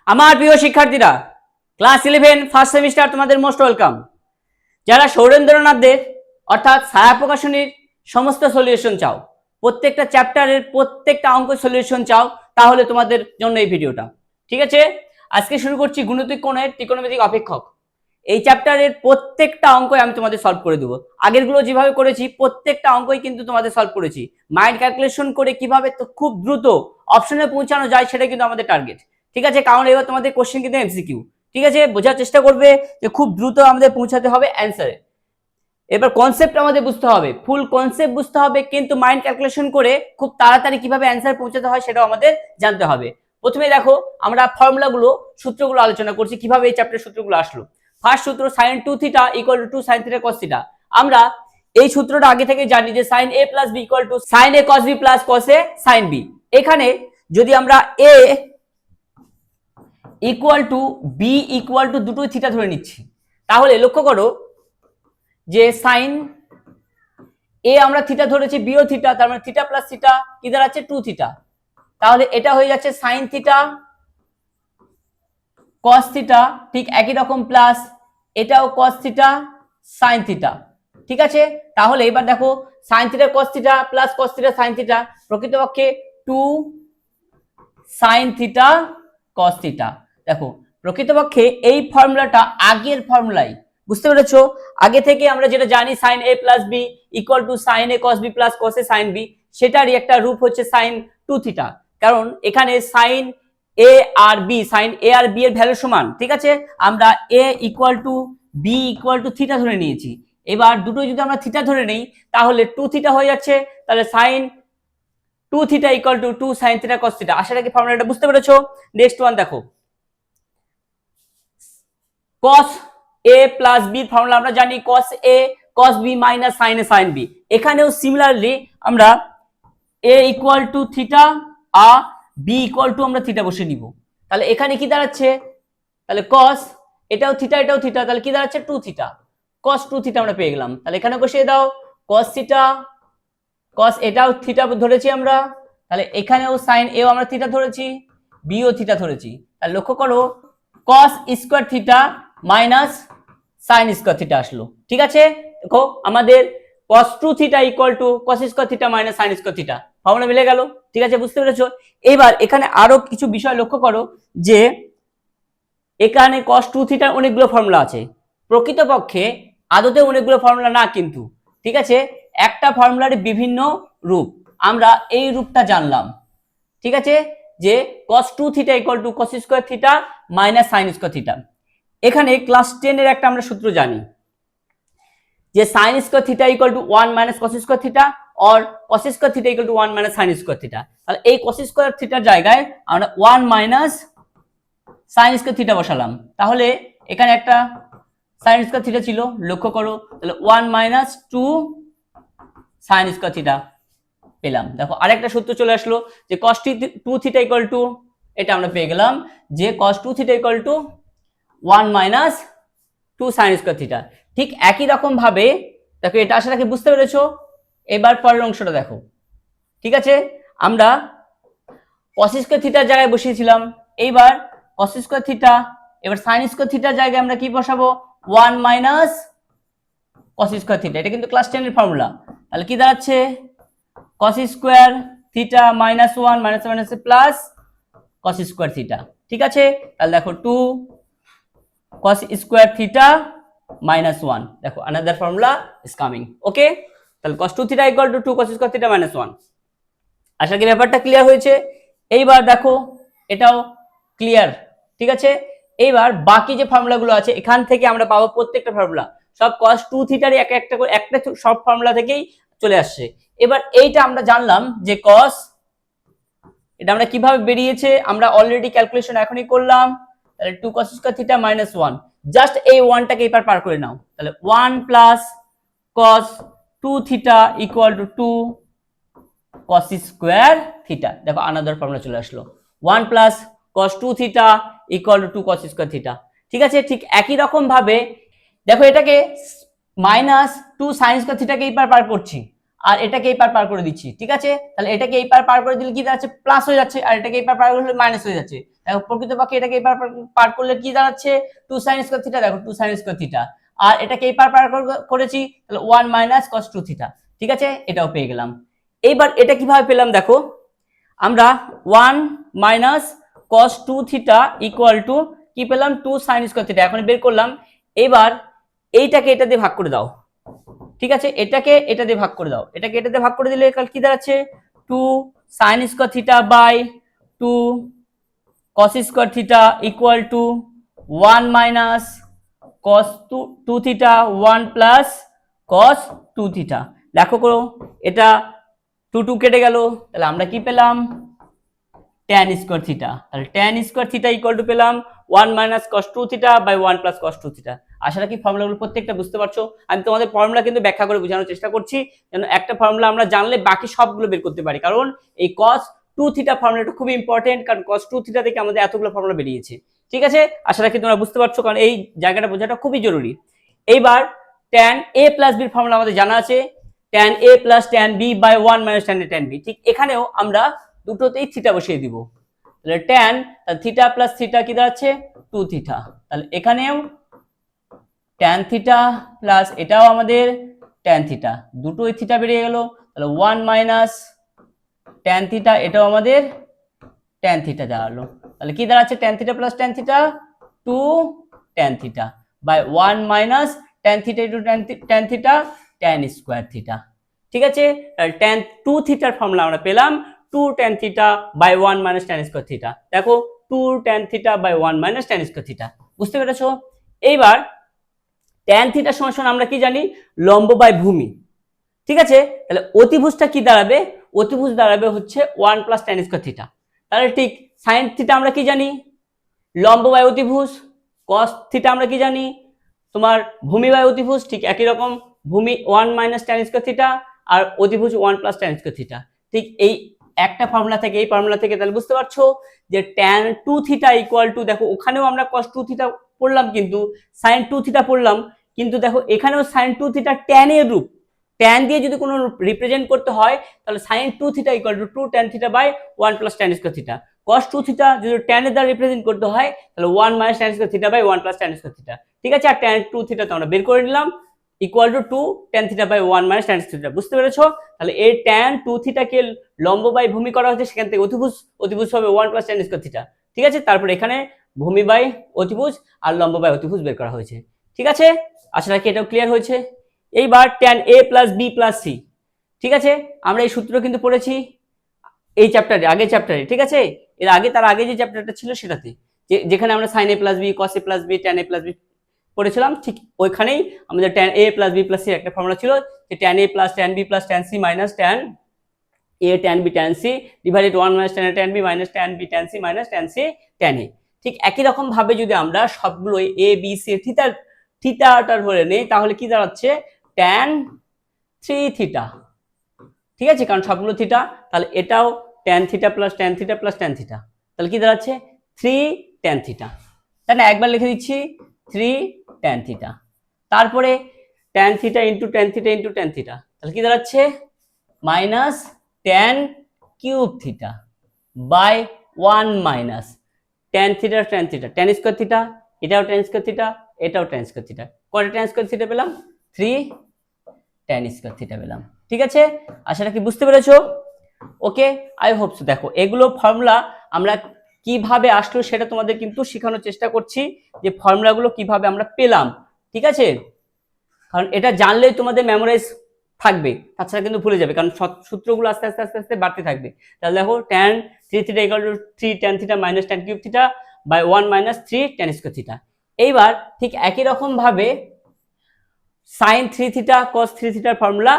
আমার প্রিয় শিক্ষার্থীরা, ক্লাস 11 ফার্স্ট সেমিস্টার তোমাদের মোস্ট ওয়েলকাম। যারা সৌরেন্দ্রনাথ দেব অর্থাৎ ছায়া প্রকাশনীর সমস্ত সলিউশন চাও, প্রত্যেকটা চ্যাপ্টারের প্রত্যেকটা অঙ্ক সলিউশন চাও, তাহলে তোমাদের জন্য এই ভিডিওটা। ঠিক আছে, আজকে শুরু করছি গুণিত কোণের ত্রিকোণমিতিক অপেক্ষক। এই চ্যাপ্টারের প্রত্যেকটা অঙ্কই আমি তোমাদের সলভ করে দেবো। আগেরগুলো যেভাবে করেছি প্রত্যেকটা অঙ্কই কিন্তু তোমাদের সলভ করেছি। মাইন্ড ক্যালকুলেশন করে কিভাবে খুব দ্রুত অপশনে পৌঁছানো যায় সেটা কিন্তু আমাদের টার্গেট। ঠিক আছে, কারণ এবার তোমাদের কোশ্চেন কিন্তু এমসিকিউ। ঠিক আছে, বোঝার চেষ্টা করবে যে খুব দ্রুত আমাদের পৌঁছাতে হবে অ্যান্সারে। এবার কনসেপ্ট আমাদের বুঝতে হবে, ফুল কনসেপ্ট বুঝতে হবে, কিন্তু মাইন্ড ক্যালকুলেশন করে খুব তাড়াতাড়ি কিভাবে অ্যান্সার পৌঁছাতে হয় সেটাও আমাদের জানতে হবে। প্রথমে দেখো, আমরা ফর্মুলাগুলো সূত্রগুলো আলোচনা করছি, কিভাবে এই চ্যাপ্টারের সূত্রগুলো আসলো। ফার্স্ট সূত্র sin 2 theta equal to 2 sin theta cos theta. আমরা এই সূত্রটা আগে থেকে জানি যে sin a plus b equal to sin a cos b plus cos a sin b। এখানে যদি আমরা a equal to b equal to দুটোই থিটা ধরে নিচ্ছি, তাহলে লক্ষ্য করো যে সাইন এ আমরা থিটা ধরেছি, বিও থিটা, তার মানে থিটা প্লাস থিটা কি দাঁড়াচ্ছে 2 থিটা। তাহলে এটা হয়ে যাচ্ছে সাইন থিটা কস থিটা, ঠিক একই রকম, প্লাস এটাও কস থিটা সাইন থিটা। ঠিক আছে, তাহলে এবার দেখো sign theta cos theta plus cos theta sine theta, প্রকৃতপক্ষে 2 সাইন থিটা কস থিটা। দেখো প্রকৃতপক্ষে এই ফর্মুলাটা আগের ফর্মুলাই, বুঝতে পেরেছো? আগে থেকে আমরা যেটা জানি sin a plus b equal to sin a cos b plus cos a sin b, সেটারই একটা রূপ হচ্ছে sin 2 থিটা। কারণ এখানে sin a আর b, sin a আর b এর ভ্যালু সমান। ঠিক আছে, আমরা a equal to b equal to theta ধরে নিয়েছি। এবার দুটো যদি আমরা থিটা ধরে নেই তাহলে 2 থিটা হয়ে যাচ্ছে, তাহলে sin 2 theta equal to 2 sin theta cos theta. আশা রাখি ফর্মুলাটা বুঝতে পেরেছো। নেক্সট ওয়ান দেখো, cos a plus b formula আমরা জানি cos a cos b minus sin a sin b। এখানেও সিমিলারলি আমরা a ইকুয়াল টু থিটা আর b ইকুয়াল টু আমরা থিটা বসে নিব। তাহলে এখানে কি দাঁড়াচ্ছে, তাহলে cos এটাও থিটা এটাও থিটা, তাহলে কি দাঁড়াচ্ছে 2 থিটা, cos 2 থিটা আমরা পেয়ে গেলাম। তাহলে এখানে বসিয়ে দাও cos থিটা, cos এটাও থিটা ধরেছি আমরা, তাহলে এখানেও sin a আমরা থিটা ধরেছি, b ও থিটা ধরেছি। তাহলে লক্ষ্য করো cos square theta minus sin square theta আসলো। ঠিক আছে, দেখো আমাদের cos 2 theta equal two cos square theta minus sin square theta, formula মিলে গেল। ঠিক আছে, বুঝতে পেরেছো? এবার এখানে আরো কিছু বিষয় লক্ষ্য করো যে এখানে cos 2 থিটার অনেকগুলো ফর্মুলা আছে, প্রকৃতপক্ষে আদতে অনেকগুলো ফর্মুলা না কিন্তু। ঠিক আছে, একটা ফর্মুলার বিভিন্ন রূপ, আমরা এই রূপটা জানলাম। ঠিক আছে, যে cos 2 theta equal two cos square theta minus sin square theta. এখানে ক্লাস 10 এর একটা আমরা সূত্র জানি যে sin square theta equal to 1 minus cos square theta और cos square theta equal to 1 minus sin square theta. তাহলে এই cos স্কয়ার থিটার জায়গায় আমরা 1 মাইনাস sin স্কয়ার থিটা বসালাম, তাহলে এখানে একটা sin স্কয়ার থিটা ছিল, লক্ষ্য করো, তাহলে 1 মাইনাস 2 sin স্কয়ার থিটা পেলাম। দেখো আরেকটা সূত্র চলে আসলো যে cos 2 থিটা ইকুয়াল টু, এটা আমরা পেয়ে গেলাম যে cos 2 theta equal to 1 minus 2 sin square theta. ঠিক একই রকম ভাবে দেখো, এটা আশা রাখি বুঝতে পেরেছো। এবার পরের অংশটা দেখো। ঠিক আছে, আমরা cos স্কয়ার থিটার জায়গায় বসিয়েছিলাম, এইবার cos স্কয়ার থিটা, এবার sin স্কয়ার থিটার জায়গায় আমরা কি বসাবো 1 মাইনাস cos স্কয়ার থিটা। এটা কিন্তু ক্লাস 10 এর ফর্মুলা। তাহলে কি দাঁড়াচ্ছে cos square theta minus 1 minus minus plus cos square theta. ঠিক আছে, তাহলে দেখো 2 cos স্কয়ার থিটা মাইনাস 1, দেখো another formula is coming. ওকে, তাহলে cos 2 theta equal to 2 cos square theta minus 1। আশা করি ব্যাপারটা ক্লিয়ার হয়েছে। এইবার দেখো এটাও ক্লিয়ার। ঠিক আছে, এইবার বাকি যে ফর্মুলাগুলো আছে এখান থেকে আমরা পাবো প্রত্যেকটা ফর্মুলা, সব cos 2 থিটারই একটা করে একটা সব ফর্মুলা থেকেই চলে আসছে। এবার এইটা আমরা জানলাম যে cos, এটা আমরা কিভাবে বেরিয়েছে আমরা অলরেডি ক্যালকুলেশন এখনই করলাম। তাহলে 2 cos square theta minus 1, just এই 1টাকে এবার পার করে নাও, তাহলে 1 plus cos 2 theta equal to 2 cos square theta. দেখো আনাদার ফর্মুলা চলে আসলো, 1 plus cos 2 theta equal to 2 cos square theta. ঠিক আছে, ঠিক একই রকম ভাবে দেখো এটাকে মাইনাস 2 sin স্কয়ার থিটাকে এবার পার করছি, আর এটাকে এই পার পার করে দিচ্ছি, ঠিক আছে? তাহলে এটাকে এই পার পার করে দিলে কি দাঁড়াচ্ছে, প্লাস হয়ে যাচ্ছে, আর এটাকে এই পার পার করলে মাইনাস হয়ে যাচ্ছে। দেখো প্রকৃতপক্ষে এটাকে এই পার পার করলে কি দাঁড়াচ্ছে, 2 sin স্কয়ার থিটা, দেখো 2 sin স্কয়ার থিটা, আর এটাকে এই পার পার করেছি, তাহলে 1 মাইনাস cos 2 থিটা, ঠিক আছে? এটাও পেয়ে গেলাম। এইবার এটা কিভাবে পেলাম দেখো, আমরা 1 minus cos 2 theta equal two কি পেলাম, 2 sin স্কয়ার থিটা, এখন বের করলাম। এবার এইটাকে এটা দিয়ে ভাগ করে দাও, ঠিক আছে? এটাকে এটা দিয়ে ভাগ করে দাও, এটাকে এটা দিয়ে ভাগ করে দিলে কাল কি দাঁড়াচ্ছে, 2 sin square theta by 2 cos square theta equal to 1 minus cos 2 theta 1 plus cos 2 theta. দেখো করো, এটা 2 2 কেটে গেল, তাহলে আমরা কি পেলাম, tan স্কয়ার থিটা। তাহলে tan square theta equal to পেলাম 1 minus cos 2 theta by 1 plus cos 2 theta. আশা রাখি ফর্মুলাগুলো প্রত্যেকটা বুঝতে পারছো। আমি তোমাদের ফর্মুলা কিন্তু ব্যাখ্যা করে বোঝানোর চেষ্টা করছি, যেন একটা ফর্মুলা আমরা জানলে বাকি সবগুলো বের করতে পারি, কারণ এই cos 2 থিটা ফর্মুলাটা খুবই ইম্পর্টেন্ট, কারণ cos 2 থিটা থেকে আমাদের এতগুলো ফর্মুলা বেরিয়েছে, ঠিক আছে? আশা রাখি তোমরা বুঝতে পারছো, কারণ এই জায়গাটা বোঝাটা খুবই জরুরি। এইবার tan a plus b formula আমাদের জানা আছে, tan a plus tan b by 1 minus tan a tan b। ঠিক এখানেও আমরা দুটোতেই থিটা বসিয়ে দিব, তাহলে tan থিটা প্লাস থিটা কি দাঁড়াচ্ছে, 2 থিটা। তাহলে এখানেও tan থিটা প্লাস এটাও আমাদের tan থিটা, দুটোই থিটা বেরিয়ে গেল, তাহলে 1 মাইনাস tan থিটা, এটাও আমাদের tan থিটা দাঁড়ালো। তাহলে কি দাঁড়াচ্ছে, tan theta plus tan theta 2 tan theta by 1 minus tan theta into tan theta tan square theta, ঠিক আছে? তাহলে tan 2 থিটার ফর্মুলা আমরা পেলাম 2 tan theta by 1 minus tan square theta. দেখো 2 tan theta by 1 minus tan square theta, বুঝতে পেরেছো? এইবার tan থিটা সমান আমরা কি জানি, লম্ব বাই ভূমি, ঠিক আছে? তাহলে অতিভুজটা কি দাঁড়াবে, অতিভুজ দাঁড়াবে হচ্ছে 1 প্লাস tan স্কয়ার থিটা। তাহলে ঠিক sin থিটা আমরা কি জানি, লম্ব বাই অতিভুজ, cos থিটা আমরা কি জানি, তোমার ভূমি বাই অতিভুজ, ঠিক একই রকম ভূমি 1 মাইনাস tan স্কয়ার থিটা আর অতিভুজ 1 প্লাস tan স্কয়ার থিটা। ঠিক এই একটা ফর্মুলা থেকে, এই ফর্মুলা থেকে তাহলে বুঝতে পারছো যে tan 2 থিটা ইকুয়াল টু, দেখো ওখানেও আমরা cos 2 থিটা পড়লাম, কিন্তু sin 2 থিটা পড়লাম, কিন্তু দেখো এখানেও sin 2 থিটা tan এর রূপ, tan দিয়ে যদি কোনো রিপ্রেজেন্ট করতে হয় তাহলে sin 2 theta equal to 2 tan theta by 1 plus tan square theta. cos 2 theta যদি tan এর দ্বারা রিপ্রেজেন্ট করতে হয় তাহলে 1 minus tan square theta by 1 plus tan square theta, ঠিক আছে? আর tan 2 থিটা তো আমরা বের করে নিলাম, equal to 2 tan theta by 1 minus tan square theta, বুঝতে পেরেছো? তাহলে এই tan 2 থিটাকে লম্ব বাই ভূমি করা হচ্ছে, সেখান থেকে অতিভুজ, অতিভুজ হবে 1 প্লাস tan স্কয়ার থিটা, ঠিক আছে? তারপর এখানে ভূমি বাই অতিভুজ আর লম্ব বাই অতিভুজ বের করা হয়েছে, ঠিক আছে? আশা রাখি এটাও ক্লিয়ার হয়েছে। এইবার tan a plus b plus c, ঠিক আছে? আমরা এই সূত্র কিন্তু পড়েছি এই চ্যাপ্টারে, আগের চ্যাপ্টারে, ঠিক আছে? এর আগে, তার আগে যে চ্যাপ্টারটা ছিল সেটাতে, যেখানে আমরা sin a plus b cos a plus b tan a plus b পড়েছিলাম, ঠিক ওইখানেই আমাদের tan a plus b plus c একটা ফর্মুলা ছিল, যে tan a plus tan b plus tan c minus tan a tan b tan c divided 1 minus tan a tan b minus tan b tan c minus tan c tan a। ঠিক একই রকম ভাবে যদি আমরা সবগুলো a b c থিটাটা ধরে নেই তাহলে কি দাঁড়াচ্ছে, tan 3 থিটা, ঠিক আছে? কারণ সবগুলো থিটা, তাহলে এটাও tan theta plus tan theta plus tan theta, তাহলে কি দাঁড়াচ্ছে 3 tan থিটা, তাই না? একবার লিখে দিচ্ছি 3 tan থিটা, তারপরে tan theta into tan theta into tan theta, তাহলে কি দাঁড়াচ্ছে minus tan cube theta by 1 minus tan theta tan theta tan square theta, এটাও tan স্কয়ার থিটা, এটাও tan স্কয়ার থিটা, কয়টা tan স্কয়ার থিটা পেলাম, 3 tan square theta পেলাম, ঠিক আছে? আশা রাখি বুঝতে পেরেছো। ওকে, আই হোপ সো। দেখো এগুলো ফর্মুলা আমরা কিভাবে আসলো সেটা তোমাদের কিন্তু শেখানোর চেষ্টা করছি, যে ফর্মুলাগুলো কিভাবে আমরা পেলাম, ঠিক আছে? কারণ এটা জানলেই তোমাদের মেমোরাইজ থাকবে, তাছাড়া কিন্তু ভুলে যাবে, কারণ সূত্রগুলো আস্তে আস্তে আস্তে আস্তে বাড়তে থাকবে। তাহলে দেখো tan 3 theta equal to 3 tan theta minus tan cube theta by 1 minus 3 tan square theta. এইবার ঠিক একই রকম ভাবে sin 3 থিটা cos 3 থিটার ফর্মুলা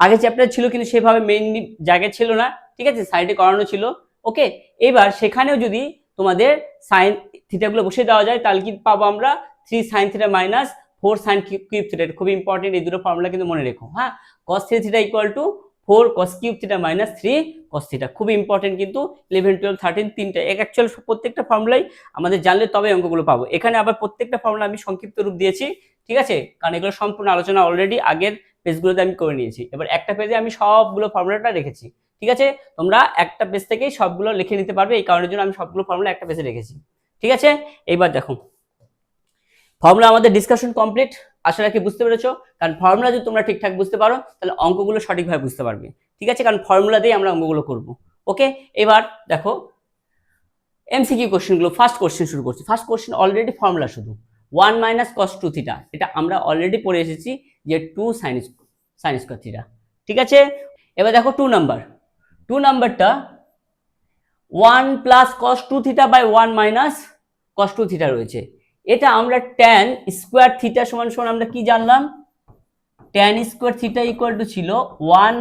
আগে চ্যাপ্টার ছিল, কিন্তু সেভাবে মেইনলি জায়গায় ছিল না, ঠিক আছে? সাইডে করানো ছিল। ওকে, এবার সেখানেও যদি তোমাদের sin থিটাগুলো বসিয়ে দেওয়া যায় তাহলে কি পাবো আমরা, 3 sin theta minus 4 sin cube theta. এটা খুব ইম্পর্টেন্ট, এই দুটো ফর্মুলা কিন্তু মনে রেখো, হ্যাঁ? cos 3 theta equal two 4 cos cube theta minus 3 cos theta, খুব ইম্পর্টেন্ট কিন্তু 11 12 13 তিনটা অ্যাকচুয়াল প্রত্যেকটা ফর্মুলাই আমাদের জানলে তবে অঙ্কগুলো পাবো। এখানে আবার প্রত্যেকটা ফর্মুলা আমি সংক্ষিপ্ত রূপ দিয়েছি, ঠিক আছে? কারণ এগুলো সম্পূর্ণ আলোচনা অলরেডি আগের পেজগুলোতে আমি করে নিয়েছি। এবার একটা পেজে আমি সবগুলো ফর্মুলাটা রেখেছি, ঠিক আছে? তোমরা একটা পেজ থেকেই সবগুলো লিখে নিতে পারবে, এই কারণের জন্য আমি সবগুলো ফর্মুলা একটা পেজে রেখেছি, ঠিক আছে? এইবার দেখো ফর্মুলা আমাদের ডিসকাশন কমপ্লিট, আশা রাখি বুঝতে পেরেছো। কারণ ফর্মুলা যদি তোমরা ঠিকঠাক বুঝতে পারো তাহলে অঙ্কগুলো সঠিকভাবে বুঝতে পারবে, ঠিক আছে? কারণ ফর্মুলা দিয়ে আমরা অঙ্কগুলো করব। ওকে, এবার দেখো এমসিকিউ কোশ্চেনগুলো। ফার্স্ট কোশ্চেন শুরু করছি। ফার্স্ট কোশ্চেন অলরেডি ফর্মুলা শুধু 1 - cos 2 থিটা, এটা আমরা অলরেডি পড়ে এসেছি যে 2 sin স্কয়ার থিটা, ঠিক আছে? এবার দেখো 2 নাম্বার, 2 নাম্বারটা 1 + cos 2 theta by 1 - cos 2 theta রয়েছে। এটা আমরা tan স্কয়ার থিটা সমান সমান আমরা কি জানলাম, tan square theta equal to ছিল 1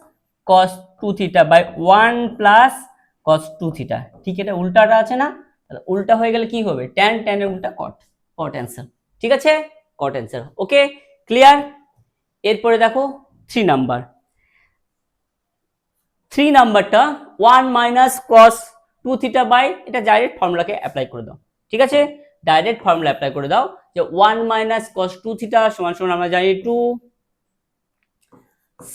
- cos 2 theta by 1 + cos 2 theta. ঠিক, এটা উল্টাটা আছে না, তাহলে উল্টা হয়ে গেলে কি হবে, tan এর উল্টা cot, cot অ্যান্সার, ঠিক আছে? cot answer. Okay, clear? এরপরে দেখো 3 নাম্বার, 3 নাম্বারটা 1 - cos 2 থিটা বাই, এটা ডাইরেক্ট ফর্মুলাকে অ্যাপ্লাই করে দাও, ঠিক আছে? ডাইরেক্ট ফর্মুলা অ্যাপ্লাই করে দাও যে 1 - cos 2 থিটা সমান সমান আমরা জানি 2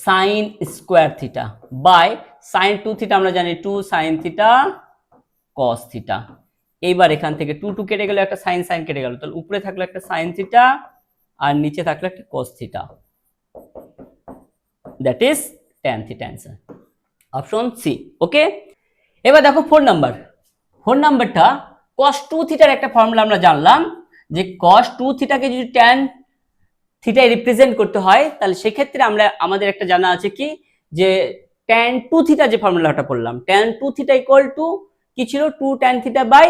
sin square theta by sin 2 theta আমরা জানি 2 sin থিটা cos থিটা। এইবার এখান থেকে 2 2 কেটে গেল, একটা sin sin কেটে গেল, তাহলে উপরে থাকলো একটা sin থিটা আর নিচে থাকলো একটা cos theta, that is tan theta answer, option C. Okay, এবার দেখো 4 নাম্বার, 4 নাম্বারটা cos 2 থিটার একটা ফর্মুলা আমরা জানলাম যে cos 2 থিটাকে যদি tan থিটায় রিপ্রেজেন্ট করতে হয় তাহলে সেক্ষেত্রে আমাদের একটা জানা আছে কি, যে tan 2 থিটা যে ফর্মুলাটা পড়লাম, tan 2 থিটা ইকুয়াল টু কি ছিল, 2 tan theta by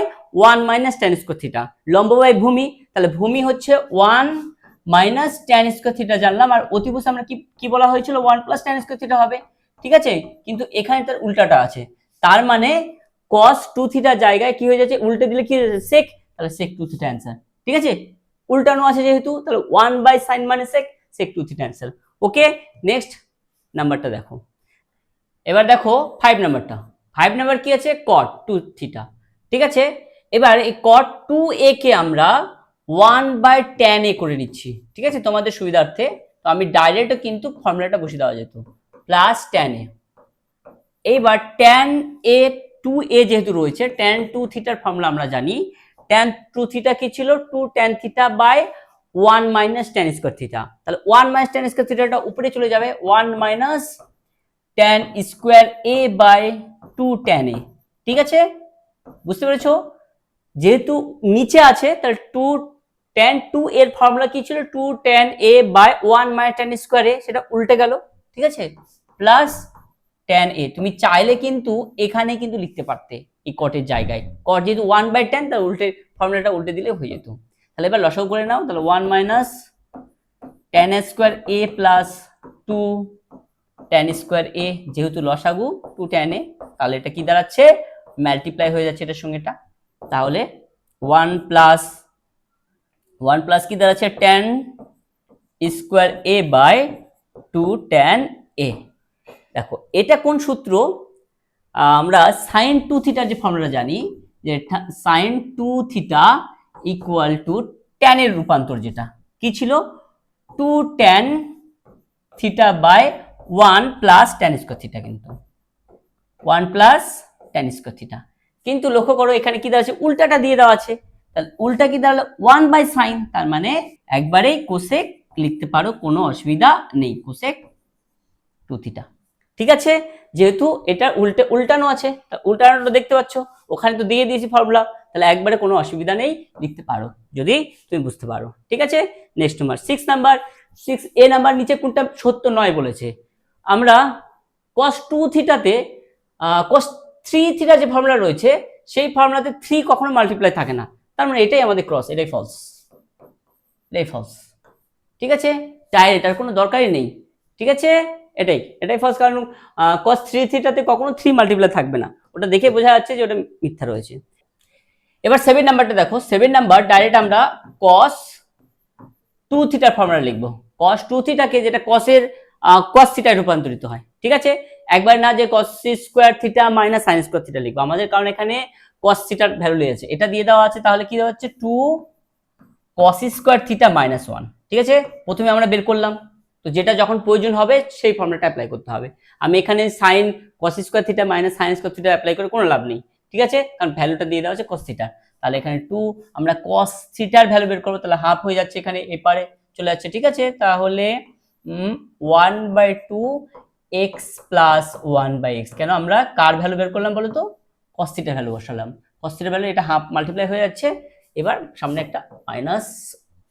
1 - tan square theta, লম্ব বাই ভূমি, তাহলে ভূমি হচ্ছে 1 - tan স্কয়ার থিটা জানলাম, আর অতিভুজ আমরা কি বলা হয়েছিল 1 + tan স্কয়ার থিটা হবে, ঠিক আছে? কিন্তু এখানে তার উল্টাটা আছে, তার মানে cos 2 থিটা জায়গায় কি হয়ে যাচ্ছে, উল্টে দিলে কি হয়ে যাচ্ছে sec, তাহলে sec 2 থিটা অ্যান্সার, ঠিক আছে? উল্টানো আছে যেহেতু, তাহলে 1/sin মানে sec 2 থিটা অ্যান্সার। ওকে, নেক্সট নাম্বারটা দেখো। এবার দেখো 5 নাম্বারটা, 5 নাম্বার কি আছে, cot 2 থিটা, ঠিক আছে? এবার এই cot 2a কে আমরা 1/tan a করে নিচ্ছি, ঠিক আছে? তোমাদের সুবিধার্থে তো আমি ডাইরেক্ট কিন্তু ফর্মুলাটা বসিয়ে দেওয়া যেত, প্লাস tan a। এইবার tan a 2a যেহেতু রয়েছে, tan 2 থিটার ফর্মুলা আমরা জানি, tan 2 থিটা কি ছিল, 2 tan theta by 1 - tan square theta, তাহলে 1 - tan স্কয়ার থিটাটা উপরে চলে যাবে, 1 - tan square a by 2 tan a, ঠিক আছে? বুঝতে পেরেছো? যেহেতু নিচে আছে তাহলে 2 tan 2 এর ফর্মুলা কি ছিল, 2 tan a by 1 - tan square a, সেটা উল্টে গেল, ঠিক আছে? প্লাস tan a, তুমি চাইলে কিন্তু এখানে কিন্তু লিখতে পারতে এই কটের জায়গায়, কট যেহেতু 1/tan, তার উল্টে ফর্মুলাটা উল্টে দিলে হয়ে যেত। তাহলে এবার লসাগু করে নাও, তাহলে 1 - tan square a plus 2 tan square a, যেহেতু লসাগু 2 tan a, তাহলে এটা কি দাঁড়াচ্ছে, মাল্টিপ্লাই হয়ে যাচ্ছে এটার সঙ্গে এটা, তাহলে 1 প্লাস কি দাঁড়াচ্ছে, tan square a by 2 tan a। দেখো এটা কোন সূত্র, আমরা sin 2 থিটার যে ফর্মুলা জানি, যে sin 2 theta equal to tan এর রূপান্তর, যেটা কি ছিল 2 tan theta by 1 plus tan square theta, কিন্তু 1 প্লাস tan স্কয়ার থিটা, কিন্তু লক্ষ্য করো এখানে কি দাঁড়াচ্ছে, উল্টাটা দিয়ে দেওয়া আছে, তাহলে উল্টা কি দাঁড়ালো 1/sin, তার মানে একবারেই কোসেক লিখতে পারো, কোনো অসুবিধা নেই, কোসেক 2 থিটা, ঠিক আছে? যেহেতু এটা উল্টানো আছে, উল্টানোটা দেখতে পাচ্ছ, ওখানে তো দিয়ে দিয়েছি ফর্মুলা, তাহলে একবারে কোনো অসুবিধা নেই, লিখতে পারো যদি তুমি বুঝতে পারো, ঠিক আছে? Next number 6 number, 6a number, নিচে কোনটা সত্য নয় বলেছে, আমরা cos 2 থিটাতে cos 3 থিটা যে ফর্মুলা রয়েছে সেই ফর্মুলাতে 3 কখনো মাল্টিপ্লাই থাকে না, তার মানে এটাই আমাদের ক্রস, এটাই ফলস, ঠিক আছে? তাই এটার কোনো দরকারই নেই, ঠিক আছে? এটাই ফলস, কারণ cos 3 থিটাতে কখনো 3 মাল্টিপ্লাই থাকবে না, ওটা দেখে বোঝা যাচ্ছে যে ওটা মিথ্যা রয়েছে। এবার 7 নাম্বারটা দেখো, 7 নাম্বার ডাইরেক্ট আমরা cos 2 থিটার ফর্মুলা লিখবো, cos 2 থিটাকে যেটা cos-এর cos থিটায় রূপান্তরিত হয়, ঠিক আছে? একবার না যে cos square theta minus sin square theta লিখবো, আমাদের কারণ এখানে cos থিটার ভ্যালু লিখেছে, এটা দিয়ে দেওয়া আছে, তাহলে কি হচ্ছে 2 cos স্কয়ার থিটা মাইনাস 1, ঠিক আছে? প্রথমে আমরা বের করলাম, তো যেটা যখন প্রয়োজন হবে সেই ফর্মুলাটা অ্যাপ্লাই করতে হবে। আমি এখানে sign cos square theta minus sine square theta apply করে কোনো লাভ নেই, ঠিক আছে, কারণ ভ্যালুটা দিয়ে দেওয়া আছে কস থিটা। তাহলে এখানে 2 আমরা কস থিটার ভ্যালু বের করবো, তাহলে হাফ হয়ে যাচ্ছে, এখানে এপারে চলে যাচ্ছে, ঠিক আছে। তাহলে 1/2 এক্স প্লাস 1/x, কেন আমরা কার ভ্যালু বের করলাম বলো তো, কস থিটার ভ্যালু বসালাম, কস থিটার ভ্যালু এটা হাফ মাল্টিপ্লাই হয়ে যাচ্ছে, এবার সামনে একটা মাইনাস,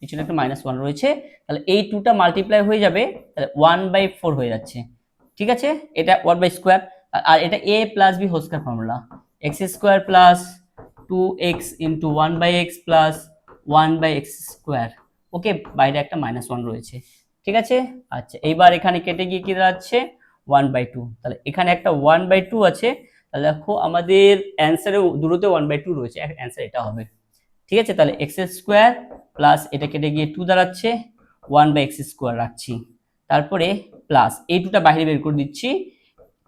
পিছনে একটা -1 রয়েছে, তাহলে এই 2টা মাল্টিপ্লাই হয়ে যাবে, তাহলে 1/4 হয়ে যাচ্ছে, ঠিক আছে। এটা 1/স্কোয়ার, আর এটা a plus b whole square formula, x square plus 2x into 1/x plus 1/x square, okay, বাইরে একটা -1 রয়েছে, ঠিক আছে। আচ্ছা, এইবার এখানে কেটে গিয়ে কি দাঁড়াচ্ছে 1/2, তাহলে এখানে একটা 1/2 আছে, তাহলে দেখো আমাদের অ্যান্সারে দূরত্বে 1/2 রয়েছে, অ্যান্সার এটা হবে, ঠিক আছে। তাহলে এক্স স্কোয়ার প্লাস এটা কেটে গিয়ে 2 দাঁড়াচ্ছে, 1/x স্কোয়ার রাখছি, তারপরে প্লাস এই 2টা বাইরে বের করে দিচ্ছি,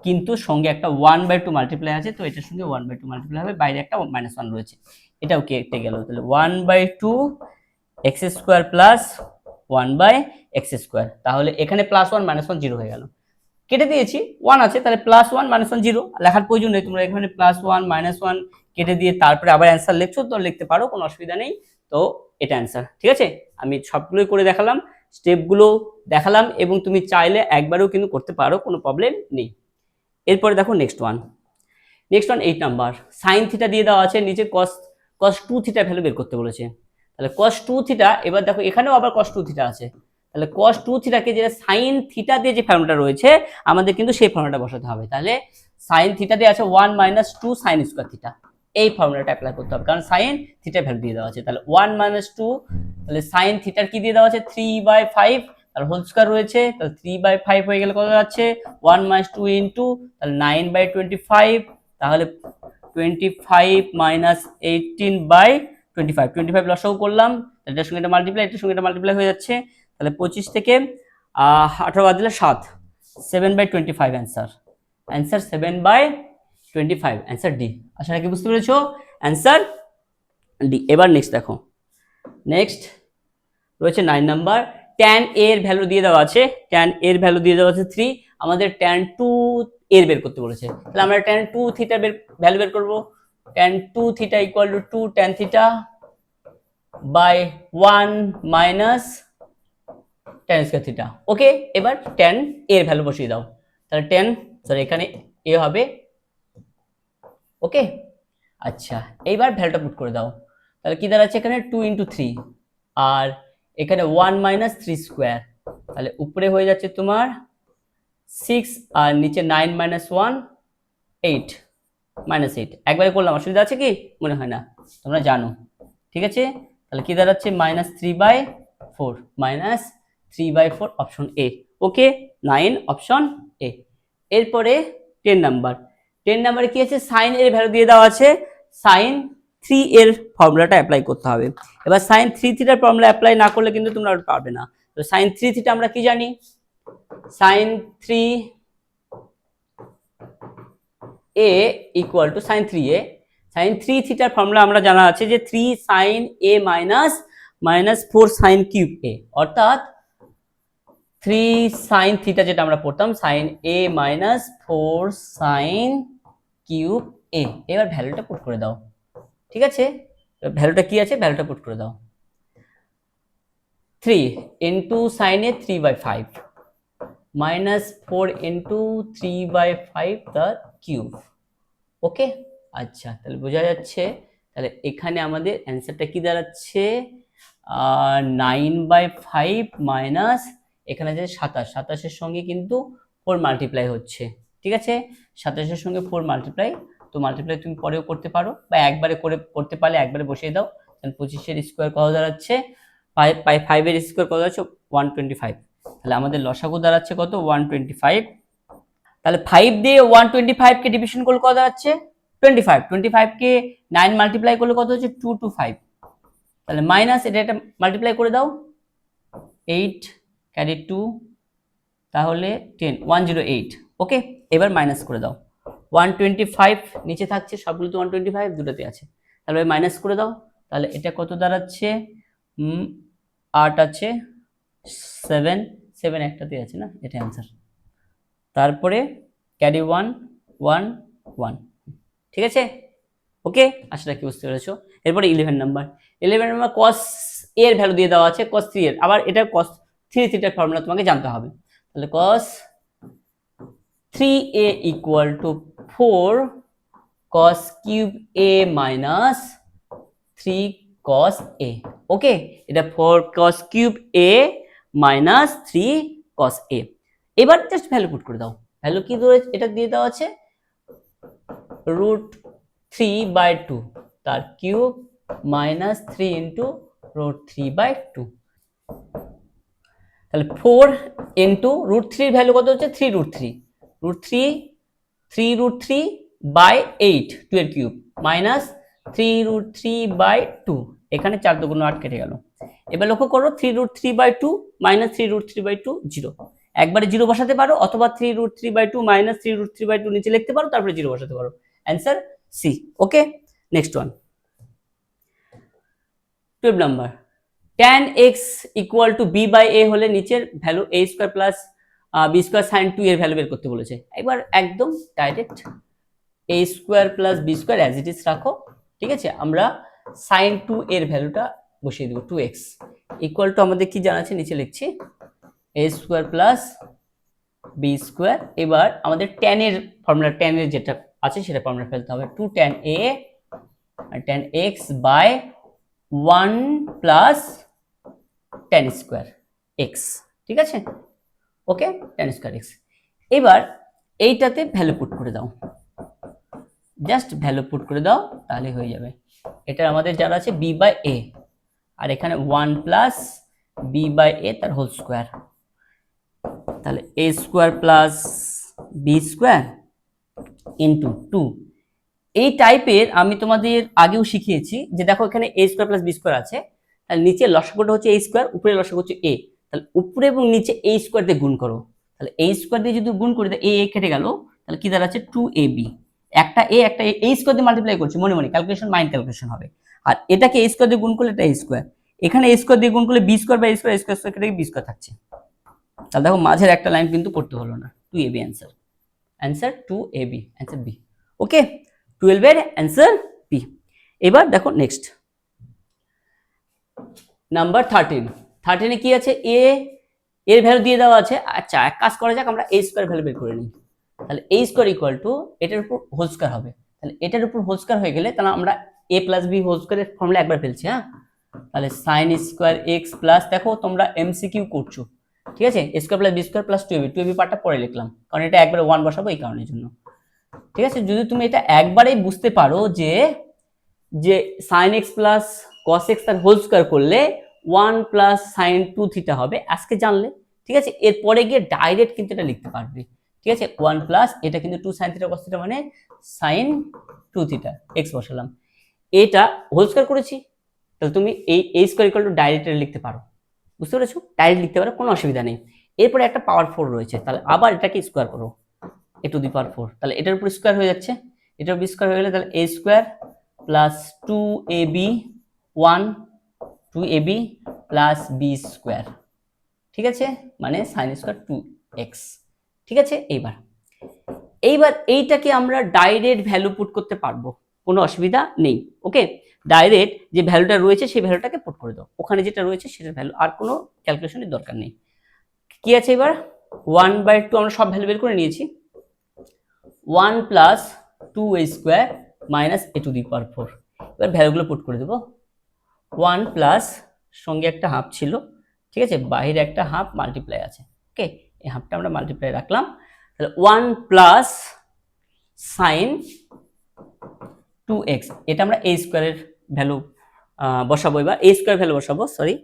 কিন্তু সঙ্গে একটা 1/2 মাল্টিপ্লাই আছে, তো এটার সঙ্গে 1/2 মাল্টিপ্লাই হবে, বাইরে একটা -1 রয়েছে, এটাও কেটে গেল, তাহলে 1/2 x square plus 1/x square, তাহলে এখানে +1 -1 0 হয়ে গেল, কেটে দিয়েছি, 1 আছে, তাহলে +1 -1 0 লেখার প্রয়োজন নেই, তোমরা এখানে +1 -1 কেটে দিয়ে তারপরে আবার অ্যান্সার লিখছো তো লিখতে পারো, কোনো অসুবিধা নেই। তো এটা অ্যান্সার, ঠিক আছে। আমি সবগুলোই করে দেখালাম, স্টেপগুলো দেখালাম, এবং তুমি চাইলে একবারও কিন্তু করতে পারো, কোনো প্রবলেম নেই। এরপরে দেখো next one 8 number, sine theta দিয়ে দেওয়া আছে, নিচে cos 2 থিটা ভ্যালু বের করতে বলেছে, তাহলে cos 2 থিটা, এবার দেখো এখানেও আবার cos 2 থিটা আছে, তাহলে cos 2 থিটাকে যেটা সাইন থিটা দিয়ে যে ফর্মুলাটা রয়েছে আমাদের কিন্তু সেই ফর্মুলাটা বসাতে হবে, তাহলে সাইন থিটা দিয়ে আছে 1 - 2 সাইন স্কয়ার থিটা, এই ফর্মুলাটা অ্যাপ্লাই করতে হবে, কারণ সাইন থিটা ভ্যালু দিয়ে দেওয়া আছে, তাহলে 1 - 2, তাহলে সাইন থিটার কি দিয়ে দেওয়া আছে 3/5, তাহলে হোল স্কয়ার রয়েছে, তাহলে 3/5 হয়ে গেলে কত যাচ্ছে 1 - 2 ইনটু, তাহলে 9/25, তাহলে 25 - 18/25, 25 লসাগু করলাম, এটার সঙ্গে এটা মাল্টিপ্লাই, এটার সঙ্গে এটা মাল্টিপ্লাই হয়ে যাচ্ছে, তাহলে 25 থেকে 18 বাদ দিলে 7, 7/25 অ্যান্সার 7/25, অ্যান্সার ডি। আশা রাখি বুঝতে পেরেছো, অ্যান্সার ডি। এবার নেক্সট দেখো, নেক্সট রয়েছে 9 নাম্বার, tan a এর ভ্যালু দিয়ে দেওয়া আছে, tan a এর ভ্যালু দিয়ে দেওয়া আছে 3, আমাদের tan 2 এর বের করতে বলেছে, তাহলে আমরা tan 2 থিটা ভ্যালু বের করব, tan 2 theta equal to 2 tan theta by 1 minus tan square theta, okay. এবার tan a এর ভ্যালু বসিয়ে দাও, তাহলে tan, সরি এখানে a হবে, ওকে। আচ্ছা, এইবার ভ্যালুটা পুট করে দাও, তাহলে কি দাঁড়াচ্ছে এখানে 2 × 3, আর এখানে 1 - 3 স্কয়ার, তাহলে উপরে হয়ে যাচ্ছে তোমার 6, আর নিচে 9 - 1 8 -8, একবারে করলাম, অসুবিধা আছে কি, মনে হয় না, তোমরা জানো, ঠিক আছে। তাহলে কি দাঁড়াচ্ছে -3/4, -3/4 option A, okay, 9 option A. এরপরে 10 নাম্বার, 10 নাম্বারে কি আছে, সাইন এর ভ্যালু দিয়ে দেওয়া আছে, সাইন 3 এর ফর্মুলাটা অ্যাপ্লাই করতে হবে, এবার সাইন 3 থিটার ফর্মুলা অ্যাপ্লাই না করলে কিন্তু তোমরা পারবে না, তো সাইন 3 থিটা আমরা কি জানি, sine 3a equal to sine 3a, sine 3 থিটার ফর্মুলা আমরা জানা আছে যে 3 sine a minus 4 sine cube a, অর্থাৎ 3 সাইন থিটা যেটা আমরা পড়তাম sine a minus 4 sine cube a, এবার ভ্যালুটা পুট করে দাও, ঠিক আছে। ভ্যালুটা কি আছে, ভ্যালুটা পুট করে দাও, 3 into sine a 3/5 minus 4 into 3/5 the cube, okay. আচ্ছা, তাহলে বোঝা যাচ্ছে, তাহলে এখানে আমাদের অ্যান্সারটা কি দাঁড়াচ্ছে 9/5 মাইনাস এখানে যে 27 এর সঙ্গে কিন্তু 4 মাল্টিপ্লাই হচ্ছে, ঠিক আছে, 27 এর সঙ্গে 4 মাল্টিপ্লাই, তো মাল্টিপ্লাই তুমি পরেও করতে পারো, বা একবারে করতে পারলে একবারে বসিয়ে দাও, তাহলে 25 এর স্কয়ার কত দাঁড়াচ্ছে 5 এর স্কয়ার কত দাঁড়াচ্ছে 125, তাহলে আমাদের লসাগু দাঁড়াচ্ছে কত 125, তাহলে 5 দিয়ে 125 কে ডিভিশন করলে কত দাঁড়াচ্ছে 25 কে 9 মাল্টিপ্লাই করলে কত হচ্ছে 225, তাহলে মাইনাস এটা মাল্টিপ্লাই করে দাও 8 ক্যারি 2, তাহলে 10 108, ওকে। এবার মাইনাস করে দাও, 125 নিচে থাকছে, সবগুলো তো 125 দুটোতে আছে, তাহলে মাইনাস করে দাও, তাহলে এটা কত দাঁড়াচ্ছে 8 আছে 7 7 একটাতে আছে না, এটা অ্যান্সার। তারপরে ক্যারি 1 1 1, ঠিক আছে ওকে, আশা রাখি বুঝতে পেরেছো। এরপরে 11 নাম্বার cos a এর ভ্যালু দিয়ে দেওয়া আছে cos 3 এর, আবার এটা cos 3 থিটার ফর্মুলা তোমাকে জানতে হবে। তাহলে cos 3a equal two 4 cos cube a minus 3 cos a, ওকে, এটা 4 cos cube a minus 3 cos a। এবার জাস্ট ভ্যালু পুট করে দাও, ভ্যালু কি ধরে এটা দিয়ে দেওয়া আছে √3/2 তার কিউব মাইনাস 3 ইন্টু √3/2, তাহলে 4 ইন্টু √3 ভ্যালু কত হচ্ছে 3√3, √3/8 2 এর কিউব মাইনাস 3√3/2, এখানে 4 দুগুণ 8 কেটে গেল। এবার লক্ষ্য করো 3√3/2 মাইনাস 3√3/2 0, একবারে 0 বসাতে পারো অথবা 3√3/2 মাইনাস 3√3/2 নিচে লিখতে পারো, তারপরে 0 বসাতে পারো, answer C. Okay, next one 12 number tan x equal to b/a হলে নিচের value a square plus b square sin 2 এর ভ্যালু বের করতে বলেছে। এবার একদম direct a square plus b square as it is রাখো, ঠিক আছে, আমরা sin 2 এর ভ্যালুটা বসিয়ে দেব 2x ইকুয়াল টু আমাদের কি জানা আছে নিচে লিখছি a square plus b square. এবার আমাদের tan এর ফর্মুলা, tan এর যেটা আছে সেটা ফর্মুলা ফেলতে হবে 2 tan a আর tan x by 1 plus tan square x, ঠিক আছে ওকে, tan স্কয়ার x। এবার এইটাতে ভ্যালু পুট করে দাও, জাস্ট ভ্যালু পুট করে দাও তাহলে হয়ে যাবে। এটা আমাদের যারা আছে b/a আর এখানে 1 প্লাস b/a তার হোল স্কয়ার, তাহলে a square plus b square into 2। এই টাইপের আমি তোমাদের আগেও শিখিয়েছি যে দেখো এখানে a square plus b square আছে, তাহলে নিচে লসাগুটা হচ্ছে a স্কয়ার, উপরে লসাগু হচ্ছে a, তাহলে উপরে এবং নিচে a স্কয়ার দিয়ে গুণ করো, তাহলে a স্কয়ার দিয়ে যদি গুণ করি তাহলে a কেটে গেল, তাহলে কি দাঁড়াচ্ছে 2ab, একটা a একটা a স্কয়ার দিয়ে মাল্টিপ্লাই করছি, মনে মনে ক্যালকুলেশন মাইন্ড ক্যালকুলেশন হবে, আর এটাকে a স্কয়ার দিয়ে গুণ করলে এটা a স্কয়ার, এখানে a স্কয়ার দিয়ে গুণ করলে b square by a square square কেটে b স্কয়ার থাকছে, তাহলে দেখো মাঝের একটা লাইন কিন্তু পড়তে হলো না, 2ab answer, answer 2ab, answer B. Okay, 12 এর অ্যান্সার বি। এবার দেখো নেক্সট নাম্বার 13 এ কি আছে a এর ভ্যালু দিয়ে দেওয়া আছে। আচ্ছা এক কাজ করা যাক, আমরা a স্কয়ার ভ্যালু বের করে নিই, তাহলে a স্কয়ার ইকুয়াল টু এটার উপর হোল স্কয়ার হবে, তাহলে এটার উপর হোল স্কয়ার হয়ে গেলে তাহলে আমরা a প্লাস b হোল স্কয়ারের ফর্মুলা একবার ফেলছি, হ্যাঁ, তাহলে sin স্কয়ার x প্লাস, দেখো তোমরা এমসিকিউ করছো, ঠিক আছে, a square plus b square plus 2ab পার্টটা পরে লিখলাম কারণ এটা একবারে 1 বসাবো এই কারণের জন্য, ঠিক আছে। যদি তুমি এটা একবারেই বুঝতে পারো যে sin x plus cos x তার হোল স্কয়ার করলে 1 প্লাস sin 2 থিটা হবে, আজকে জানলে, ঠিক আছে, এরপরে গিয়ে ডাইরেক্ট কিন্তু এটা লিখতে পারবে, ঠিক আছে, 1 প্লাস এটা কিন্তু 2 sin থিটা cos থিটা মানে sin 2 থিটা x বসালাম, এটা হোল স্কয়ার করেছি, তাহলে তুমি এই a square equal to direct লিখতে পারো, বুঝতে পেরেছো, ডাইরেক্ট লিখতে পারো, কোনো অসুবিধা নেই। এরপরে একটা পাওয়ার 4 রয়েছে, তাহলে আবার এটাকে স্কয়ার করো a টু দি পাওয়ার 4, তাহলে এটার উপর স্কয়ার হয়ে যাচ্ছে, এটার উপর স্কয়ার হয়ে গেলে তাহলে a square plus 2ab 2ab plus b square, ঠিক আছে, মানে sin স্কয়ার 2x, ঠিক আছে। এইবার এইটাকে আমরা ডাইরেক্ট ভ্যালু পুট করতে পারবো, কোনো অসুবিধা নেই, ওকে, ডাইরেক্ট যে ভ্যালুটা রয়েছে সেই ভ্যালুটাকে পুট করে দাও, ওখানে যেটা রয়েছে সেটার ভ্যালু, আর কোনো ক্যালকুলেশনের দরকার নেই। কি আছে এবার 1/2 আমরা সব ভ্যালু বের করে নিয়েছি, 1 plus 2a square minus a to the power 4, এবার ভ্যালুগুলো পুট করে দেবো, 1 প্লাস সঙ্গে একটা হাফ ছিল, ঠিক আছে, বাইরে একটা হাফ মাল্টিপ্লাই আছে, ওকে, এই হাফটা আমরা মাল্টিপ্লাই রাখলাম, তাহলে 1 প্লাস sin 2x, এটা আমরা a স্কয়ারের ভ্যালু বসাবো, এবার a স্কয়ার ভ্যালু বসাবো, সরি,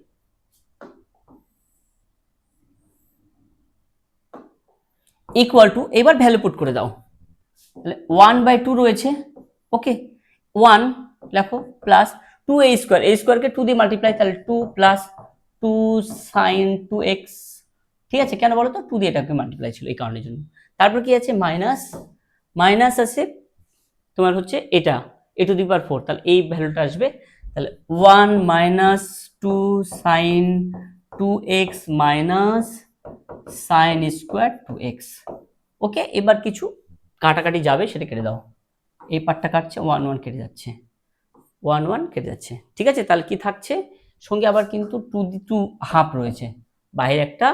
ইকুয়াল টু, এবার ভ্যালু পুট করে দাও, তাহলে 1/2 রয়েছে, ওকে, 1 লেখো প্লাস 2a স্কয়ার, a স্কয়ারকে 2 দিয়ে মাল্টিপ্লাই, তাহলে 2 প্লাস 2 sin 2x, ঠিক আছে, কেন বলো তো 2 দিয়ে এটাকে মাল্টিপ্লাই ছিল এই কারণের জন্য, তারপর কি আছে মাইনাস আছে তোমার হচ্ছে এটা a টু দি পাওয়ার 4, তাহলে এই ভ্যালুটা আসবে, তাহলে 1 minus 2 sin 2x minus sine square to x. Okay, এবার কিছু কাটাকাটি যাবে, সেটা কেটে দাও। এই পার্টটা কাটছে, 1 1 কেটে যাচ্ছে, 1 1 কেটে যাচ্ছে। ঠিক আছে, তাহলে কি থাকছে সঙ্গে আবার কিন্তু 2 রয়েছে, বাইরে একটা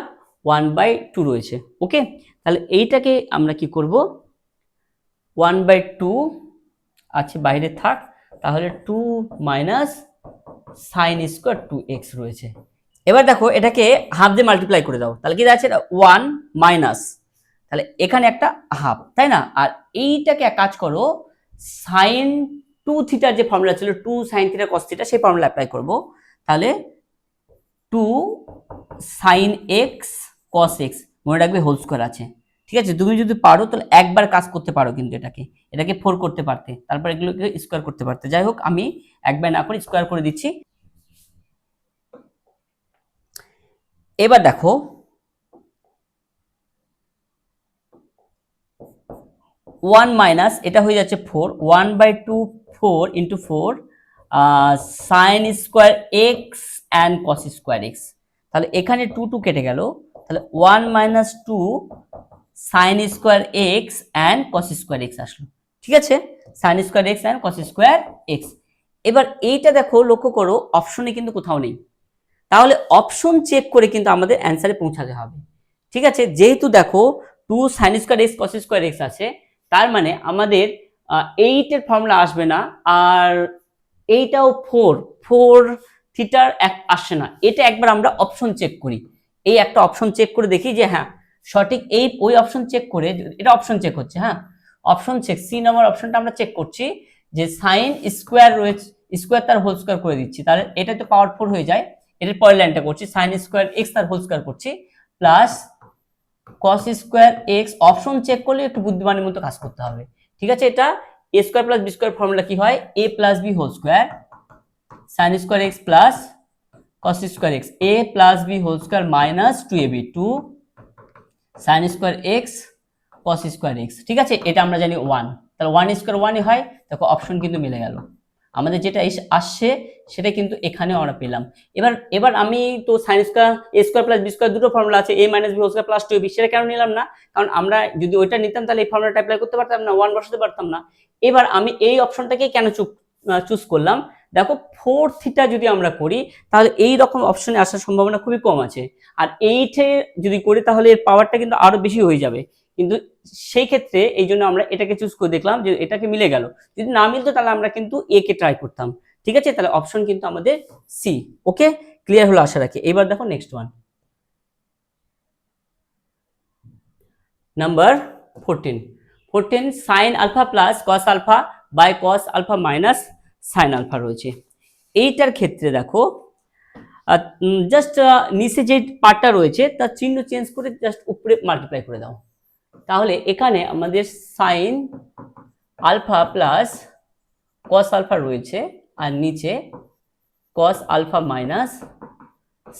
1/2 রয়েছে। ওকে, তাহলে এইটাকে আমরা কি করব, 1/2 আছে বাইরে থাক, তাহলে 2 মাইনাস সাইন স্কোয়ার 2x রয়েছে। এবার দেখো এটাকে হাফ দিয়ে মাল্টিপ্লাই করে দাও, তাহলে কি দাঁড়াচ্ছে, 1 মাইনাস, তাহলে এখানে একটা হাফ, তাই না? আর এইটাকে এক কাজ করো, সাইন 2 থিটার যে ফর্মুলা ছিল 2 সাইন থিটা কস থিটা, সেই ফর্মুলা অ্যাপ্লাই করব। তাহলে 2 সাইন এক্স কস এক্স, মনে রাখবে হোল স্কোয়ার আছে। ঠিক আছে, তুমি যদি পারো তাহলে একবার কাজ করতে পারো, কিন্তু এটাকে 4 করতে পারতে, তারপর এগুলোকে স্কোয়ার করতে পারতে। যাই হোক, আমি একবার না করে স্কোয়ার করে দিচ্ছি। এবার দেখো 1 মাইনাস, এটা হয়ে যাচ্ছে 4, 1/2 4 into 4 sign square x and cos square x. তাহলে এখানে 2 কেটে গেল, তাহলে 1 minus 2 sine square x and cos square x আসলো। ঠিক আছে, sign square x and cos square x. এবার এইটা দেখো, লক্ষ্য করো অপশনে কিন্তু কোথাও নেই, তাহলে অপশন চেক করে কিন্তু আমাদের অ্যান্সারে পৌঁছাতে হবে। ঠিক আছে, যেহেতু দেখো 2 sine square x cos square x আছে, তার মানে আমাদের 8 এর ফর্মুলা আসবে না, আর এইটাও 4 থিটার আসছে না। এটা একবার আমরা অপশন চেক করি, এই একটা অপশন চেক করে দেখি যে হ্যাঁ সঠিক, এই ওই অপশন চেক করে, এটা অপশন চেক হচ্ছে, হ্যাঁ অপশন চেক, সি নাম্বার অপশনটা আমরা চেক করছি যে সাইন স্কোয়ার রয়েছে, স্কোয়ার তার হোল স্কোয়ার করে দিচ্ছি, তাহলে এটা তো পাওয়ার 4 হয়ে যায়। এর পরের লাইনটা করছি, সাইন স্কোয়ার এক্স তার হোল স্কোয়ার করছি, plus cos square x. Option check করলে একটু বুদ্ধিমানের মতো কাজ করতে হবে। ঠিক আছে, এটা a square plus b square formula কি হয়, a plus B whole square sine square x plus cos square x, a plus B whole square minus 2ab 2 sine square x cos square x. ঠিক আছে, এটা আমরা জানি 1, তাহলে 1 square 1 হয়। দেখো অপশন কিন্তু মিলে গেল, আমাদের যেটা আসছে সেটা কিন্তু এখানেও আমরা পেলাম। এবার আমি তো sine square a square plus b square দুটো ফর্মুলা আছে, a minus B whole square plus 2ab, সেটা কেন নিলাম না, কারণ আমরা যদি ওইটা নিতাম তাহলে এই ফর্মুলাটা অ্যাপ্লাই করতে পারতাম না, 1 বসাতে পারতাম না। এবার আমি এই অপশনটাকে কেন চুজ করলাম, দেখো 4 থিটা যদি আমরা করি তাহলে এই রকম অপশনে আসার সম্ভাবনা খুবই কম আছে, আর 8 এ যদি করি তাহলে এর পাওয়ারটা কিন্তু আরো বেশি হয়ে যাবে। কিন্তু সেই ক্ষেত্রে এই জন্য আমরা এটাকে চুজ করে দেখলাম যে এটাকে মিলে গেল, যদি না মিলতো তাহলে আমরা কিন্তু এ কে ট্রাই করতাম। ঠিক আছে, তাহলে অপশন কিন্তু আমাদের সি। ওকে, ক্লিয়ার হলো আশা রাখি। এবার দেখো next one, number 14 sine alpha plus cos alpha by cos alpha minus sine alpha রয়েছে। এইটার ক্ষেত্রে দেখো জাস্ট নিচে যে পার্টটা রয়েছে তার চিহ্ন চেঞ্জ করে জাস্ট উপরে মাল্টিপ্লাই করে দাও, তাহলে এখানে আমাদের sine alpha plus cos alpha রয়েছে, আর নিচে cos alpha minus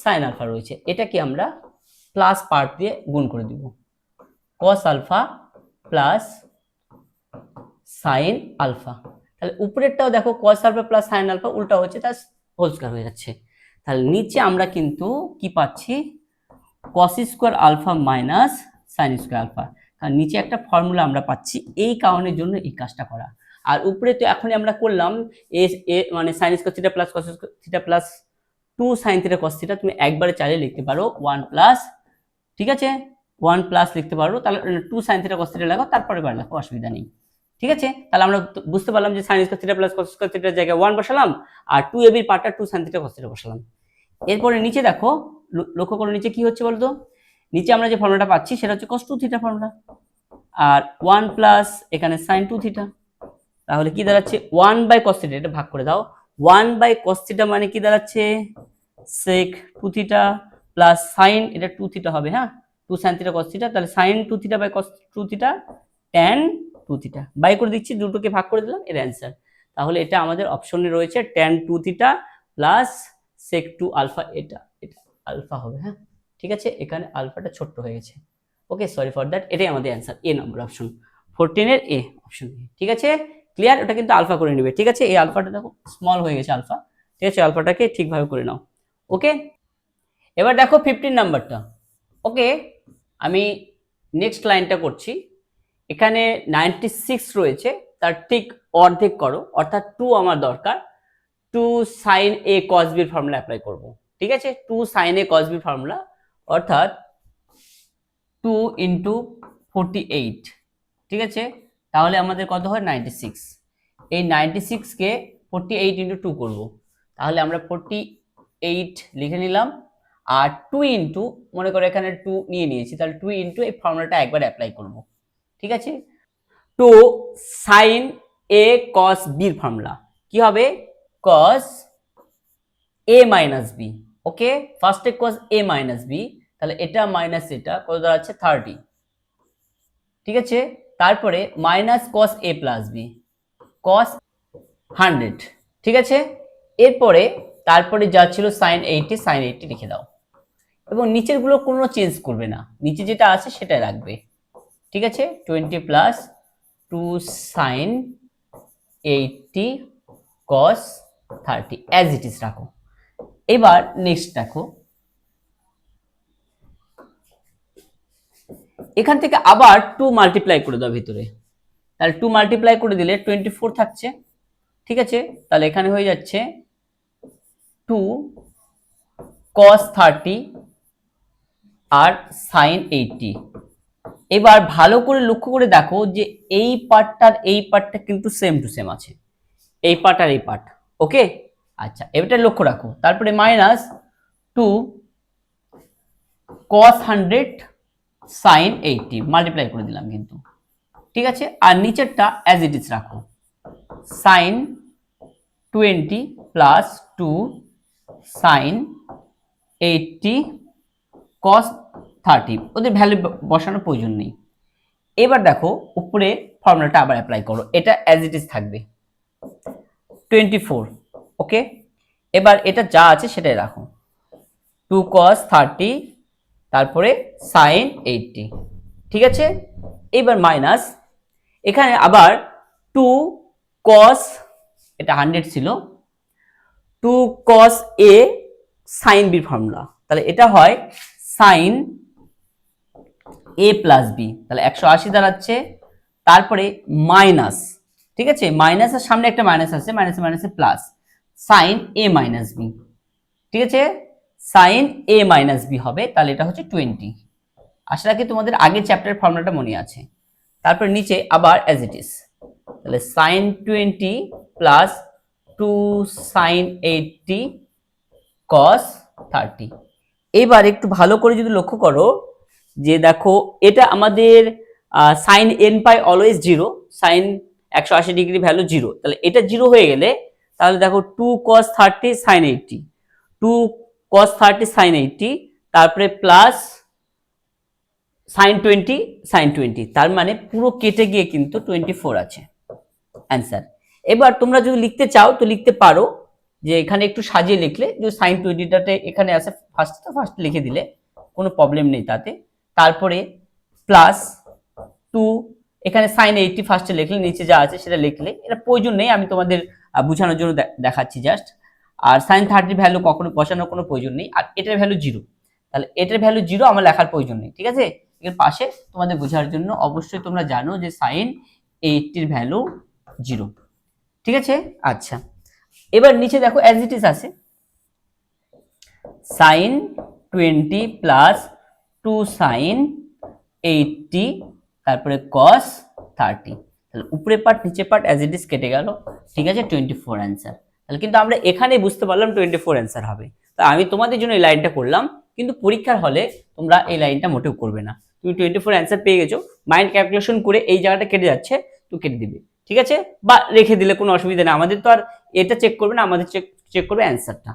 sine alpha রয়েছে। এটাকে আমরা প্লাস পার্ট দিয়ে গুণ করে দিব, cos alpha plus sine alpha. তাহলে উপরেরটাও দেখো cos alpha plus sine alpha উল্টা হচ্ছে, তার হোল স্কয়ার হয়ে যাচ্ছে। তাহলে নিচে আমরা কিন্তু কি পাচ্ছি, cos square alpha minus sine square alpha, কারণ নিচে একটা ফর্মুলা আমরা পাচ্ছি, এই কারণের জন্য এই কাজটা করা। আর উপরে তো এখনই আমরা করলাম এ মানে sine square theta plus cos square theta plus 2 sine theta cos theta, তুমি একবারে চালিয়ে লিখতে পারো 1 প্লাস, ঠিক আছে 1 প্লাস লিখতে পারো, তাহলে 2 সাইন থিটা কস থিটা লাগাও, তারপরে বার লেখো, অসুবিধা নেই। ঠিক আছে, তাহলে আমরা বুঝতে পারলাম যে sine square theta plus cos square থিটার জায়গায় 1 বসালাম, আর 2ab এর পার্টটা 2 সাইন থিটা কস থিটা বসালাম। এরপরে নিচে দেখো, লক্ষ্য করো নিচে কি হচ্ছে বলতো, নিচে আমরা যে ফর্মুলাটা পাচ্ছি সেটা হচ্ছে cos 2 থিটা ফর্মুলা, আর 1 প্লাস এখানে sin 2 থিটা, তাহলে কি দাঁড়াচ্ছে 1 বাই cos থিটা, এটা ভাগ করে দাও, 1 বাই cos থিটা মানে কি দাঁড়াচ্ছে sec 2 থিটা প্লাস sin, এটা 2 থিটা হবে, হ্যাঁ 2 sin থিটা cos থিটা, তাহলে sin 2 theta by cos 2 theta tan 2 theta, by করে দিচ্ছি, দুটোকে ভাগ করে দিলাম, এর অ্যান্সার। তাহলে এটা আমাদের অপশনে রয়েছে tan 2 theta plus sec 2 alpha, এটা আলফা হবে, হ্যাঁ ঠিক আছে, এখানে আলফাটা ছোট্ট হয়ে গেছে, ওকে সরি ফর দ্যাট, এটাই আমাদের অ্যান্সার, এ নম্বর অপশন 14 এর এ অপশন। ঠিক আছে ক্লিয়ার, ওটা কিন্তু আলফা করে নেবে, ঠিক আছে এই আলফাটা দেখো স্মল হয়ে গেছে আলফা, ঠিক আছে আলফাটাকে ঠিকভাবে করে নাও। ওকে, এবার দেখো 15 নাম্বারটা, ওকে, আমি নেক্সট লাইনটা করছি। এখানে 96 রয়েছে, তার ঠিক অর্ধেক করো, অর্থাৎ 2 আমার দরকার। 2 sin a cos b এর ফর্মুলা অ্যাপ্লাই করব। ঠিক আছে, 2 sin a cos b formula, অর্থাৎ 2 ইন্টু 48। ঠিক আছে, তাহলে আমাদের কত হয় 96। এই 96 কে 48 ইন্টু 2 করব, তাহলে আমরা 48 লিখে নিলাম। আর 2 ইন্টু, মনে করো এখানে 2 নিয়ে নিয়েছি, তাহলে 2 ইন্টু এই ফর্মুলাটা একবার অ্যাপ্লাই করব। ঠিক আছে, তো sin a cos b এর ফর্মুলা কি হবে? cos a minus b। ওকে, ফার্স্টে cos a মাইনাস b, তাহলে এটা মাইনাস এটা কত দাঁড়াচ্ছে 30। ঠিক আছে, তারপরে minus cos a plus b, cos 100। ঠিক আছে, এরপরে তারপরে যা ছিল sin 80, sin 80 লিখে দাও, এবং নিচের গুলো কোনো চেঞ্জ করবে না, নিচে যেটা আছে সেটাই রাখবে। ঠিক আছে, 20 plus 2 sin 80 cos 30 as it is রাখো। এবার নেক্সট দেখো, এখান থেকে আবার 2 মাল্টিপ্লাই করে দাও ভিতরে, তাহলে 2 মাল্টিপ্লাই করে দিলে 24 থাকছে। ঠিক আছে, তাহলে এখানে হয়ে যাচ্ছে 2 cos 30 আর sin 80। এবার ভালো করে লক্ষ্য করে দেখো যে এই পার্টটার এই পার্টটা কিন্তু সেম টু সেম আছে, এই পার্ট আর এই পার্ট। ওকে, আচ্ছা এটা লক্ষ্য রাখো। তারপরে মাইনাস 2 cos 100 sin 80 মাল্টিপ্লাই করে দিলাম কিন্তু। ঠিক আছে, আর নিচেরটা অ্যাজ ইট ইজ রাখো, sin 20 প্লাস 2 sin 80 cos 30, ওদের ভ্যালু বসানোর প্রয়োজন নেই। এবার দেখো উপরে ফর্মুলাটা আবার অ্যাপ্লাই করো, এটা অ্যাজ ইট ইজ থাকবে 24। ওকে, এবার এটা যা আছে সেটাই রাখো, 2 cos 30 তারপরে sin 80। ঠিক আছে, এবার মাইনাস এখানে আবার 2 cos, এটা 100 ছিল, 2 cos a sin b formula, তাহলে এটা হয় sin a প্লাস b, তাহলে 180 দাঁড়াচ্ছে। তারপরে মাইনাস, ঠিক আছে, মাইনাসের সামনে একটা মাইনাস আছে, মাইনাসে মাইনাসে plus, sin a minus b। ঠিক আছে, sin a মাইনাস b হবে, তাহলে এটা হচ্ছে 20। আশা রাখি তোমাদের আগের চ্যাপ্টারের ফর্মুলাটা মনে আছে। তারপর নিচে আবার অ্যাজ ইট ইজ, তাহলে sin 20 প্লাস 2 sin 80 cos 30। এবার একটু ভালো করে যদি লক্ষ্য করো যে দেখো এটা আমাদের sin n পাই অলওয়েজ 0, sin 180 ডিগ্রি ভ্যালু 0, তাহলে এটা 0 হয়ে গেলে তাহলে দেখো 2 cos 30 sin 80, 2 cos 30 sin 80, তারপরে প্লাস sin 20 sin 20, তার মানে পুরো কেটে গিয়ে কিন্তু 24 আছে অ্যান্সার। এবার তোমরা যদি লিখতে চাও তো লিখতে পারো, যে এখানে একটু সাজিয়ে লিখলে, যে sin 20টাতে এখানে আছে ফার্স্ট, তো ফার্স্ট লিখে দিলে কোনো প্রবলেম নেই তাতে। তারপরে প্লাস 2, এখানে sin 80 ফার্স্টে লিখলে, নিচে যা আছে সেটা লিখলে, এটা প্রয়োজন নেই, আমি তোমাদের বোঝানোর জন্য দেখাচ্ছি জাস্ট। আর sin 30 ভ্যালু কখনো বসানোর কোনো প্রয়োজন নেই, আর এটার ভ্যালু 0, তাহলে এটার ভ্যালু 0 আমার লেখার প্রয়োজন নেই। ঠিক আছে, এর পাশে তোমাদের বোঝার জন্য অবশ্যই তোমরা জানো যে sin 80 এর ভ্যালু 0। ঠিক আছে, আচ্ছা এবার নিচে দেখো অ্যাজ ইট ইজ আছে, sin 20 প্লাস 2 sin 80 তারপরে cos 30, তাহলে উপরে পার্ট নিচে পার্ট অ্যাজ ইট ইজ কেটে গেল। ঠিক আছে, 24 অ্যান্সার। তাহলে কিন্তু আমরা এখানেই বুঝতে পারলাম 24 অ্যান্সার হবে। তো আমি তোমাদের জন্য এই লাইনটা করলাম, কিন্তু পরীক্ষার হলে তোমরা এই লাইনটা মোটেও করবে না। তুমি 24 অ্যান্সার পেয়ে গেছো, মাইন্ড ক্যালকুলেশন করে এই জায়গাটা কেটে যাচ্ছে তো কেটে দিবে। ঠিক আছে, বা রেখে দিলে কোনো অসুবিধা নেই, আমাদের তো আর এটা চেক করবে না, আমাদের চেক করবে অ্যান্সারটা।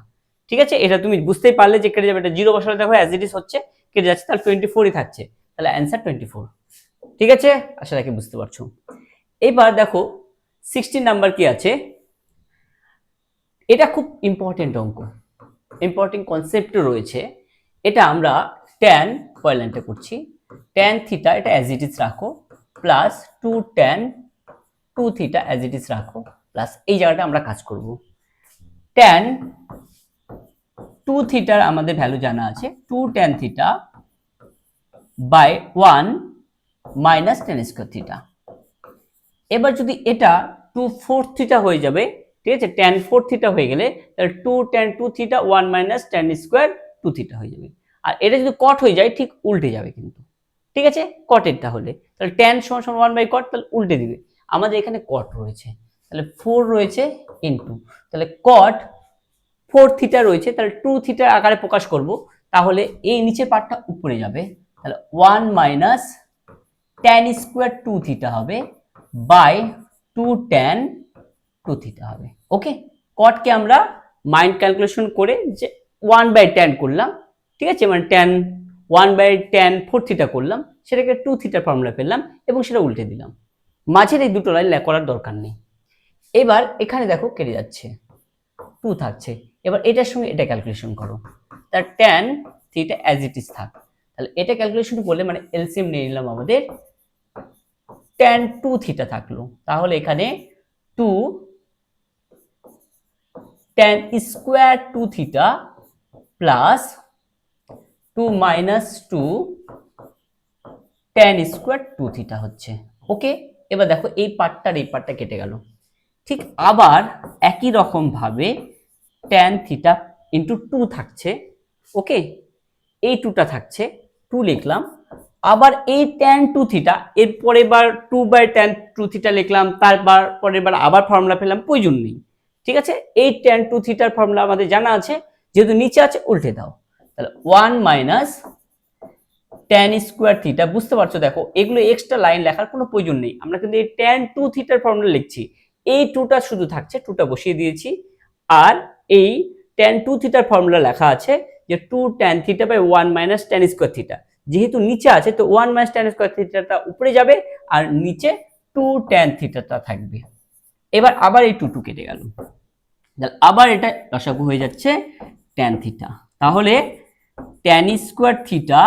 ঠিক আছে, এটা তুমি বুঝতেই পারলে যে কেটে যাবে, এটা 0 বসালে দেখো অ্যাজ ইট ইজ হচ্ছে কেটে যাচ্ছে, তাহলে 24ই থাকছে, তাহলে অ্যান্সার 24। ঠিক আছে, আশা রাখি বুঝতে পারছো। এবার দেখো 16 নাম্বার কি আছে, এটা খুব ইম্পর্টেন্ট অঙ্ক, ইম্পর্টেন্ট কনসেপ্ট রয়েছে। এটা আমরা tan, পরের লাইনটা করছি, tan থিটা এটা অ্যাজ ইট ইজ রাখো, plus 2 tan 2 theta as it is রাখো, প্লাস এই জায়গাটা আমরা কাজ করব। tan 2 থিটার আমাদের ভ্যালু জানা আছে, 2 tan theta by 1 minus tan square theta. এবার যদি এটা 2 4 থিটা হয়ে যাবে, ঠিক আছে, tan 4 থিটা হয়ে গেলে তাহলে 2 tan 2 theta 1 minus tan square 2 theta হয়ে যাবে। আর এটা যদি কট হয়ে যায় ঠিক উল্টে যাবে কিন্তু, ঠিক আছে, কটেরটা হলে তাহলে tan সমান সমান 1 বাই কট, তাহলে উল্টে দিবে। আমাদের এখানে কট রয়েছে, তাহলে 4 রয়েছে ইনটু, তাহলে কট 4 থিটা রয়েছে, তাহলে 2 থিটার আকারে প্রকাশ করব, তাহলে এই নিচের পার্টটা উপরে যাবে, তাহলে 1 মাইনাস tan স্কোয়ার 2 থিটা হবে বাই 2 tan 2 থিটা হবে। ওকে, কটকে আমরা মাইন্ড ক্যালকুলেশন করে যে 1 বাই tan করলাম, ঠিক আছে, মানে tan 1 বাই tan 4 থিটা করলাম, সেটাকে 2 থিটার ফর্মুলা পেলাম এবং সেটা উল্টে দিলাম। মাঝের এই দুটো লাইন করার দরকার নেই। এবার এখানে দেখো কেটে যাচ্ছে, 2 থাকছে, এবার এটার সঙ্গে এটা ক্যালকুলেশন করো, তার tan theta as it is থাক। তাহলে এটা ক্যালকুলেশন করলে মানে এলসিএম নিয়ে নিলাম, আমাদের tan 2 থিটা থাকলো, তাহলে এখানে 2 tan square 2 theta plus 2 minus 2 tan square 2 theta হচ্ছে। ওকে, এবার দেখো এই পার্টটার এই পার্টটা কেটে গেল। ঠিক আবার একই রকম ভাবে tan থিটা ইন্টু 2 থাকছে, ওকে, এই 2টা থাকছে, 2 লিখলাম। আবার এই tan 2 থিটা এর পরের বার 2 বাই tan 2 থিটা লিখলাম, তারপর পরের বার আবার ফর্মুলা পেলাম, প্রয়োজন নেই, ঠিক আছে। এই tan 2 থিটার ফর্মুলা আমাদের জানা আছে, যেহেতু নিচে আছে উল্টে দাও, তাহলে 1 মাইনাস tan স্কোয়ার থিটা, বুঝতে পারছো, দেখো এগুলো এক্সট্রা লাইন লেখার কোনো প্রয়োজন নেই, আমরা কিন্তু এই tan 2 থিটার ফর্মুলা লিখছি, এই 2টা শুধু থাকছে, 2টা বসিয়ে দিয়েছি। আর এই tan 2 থিটার ফর্মুলা লেখা আছে যে 2 tan theta by 1 minus tan square theta, যেহেতু নিচে আছে তো 1 মাইনাস tan স্কোয়ার থিটাটা উপরে যাবে আর নিচে 2 tan থিটাটা থাকবে। এবার আবার এই 2 কেটে গেল, আবার এটা লসাগু হয়ে যাচ্ছে tan থিটা, তাহলে tan স্কোয়ার থিটা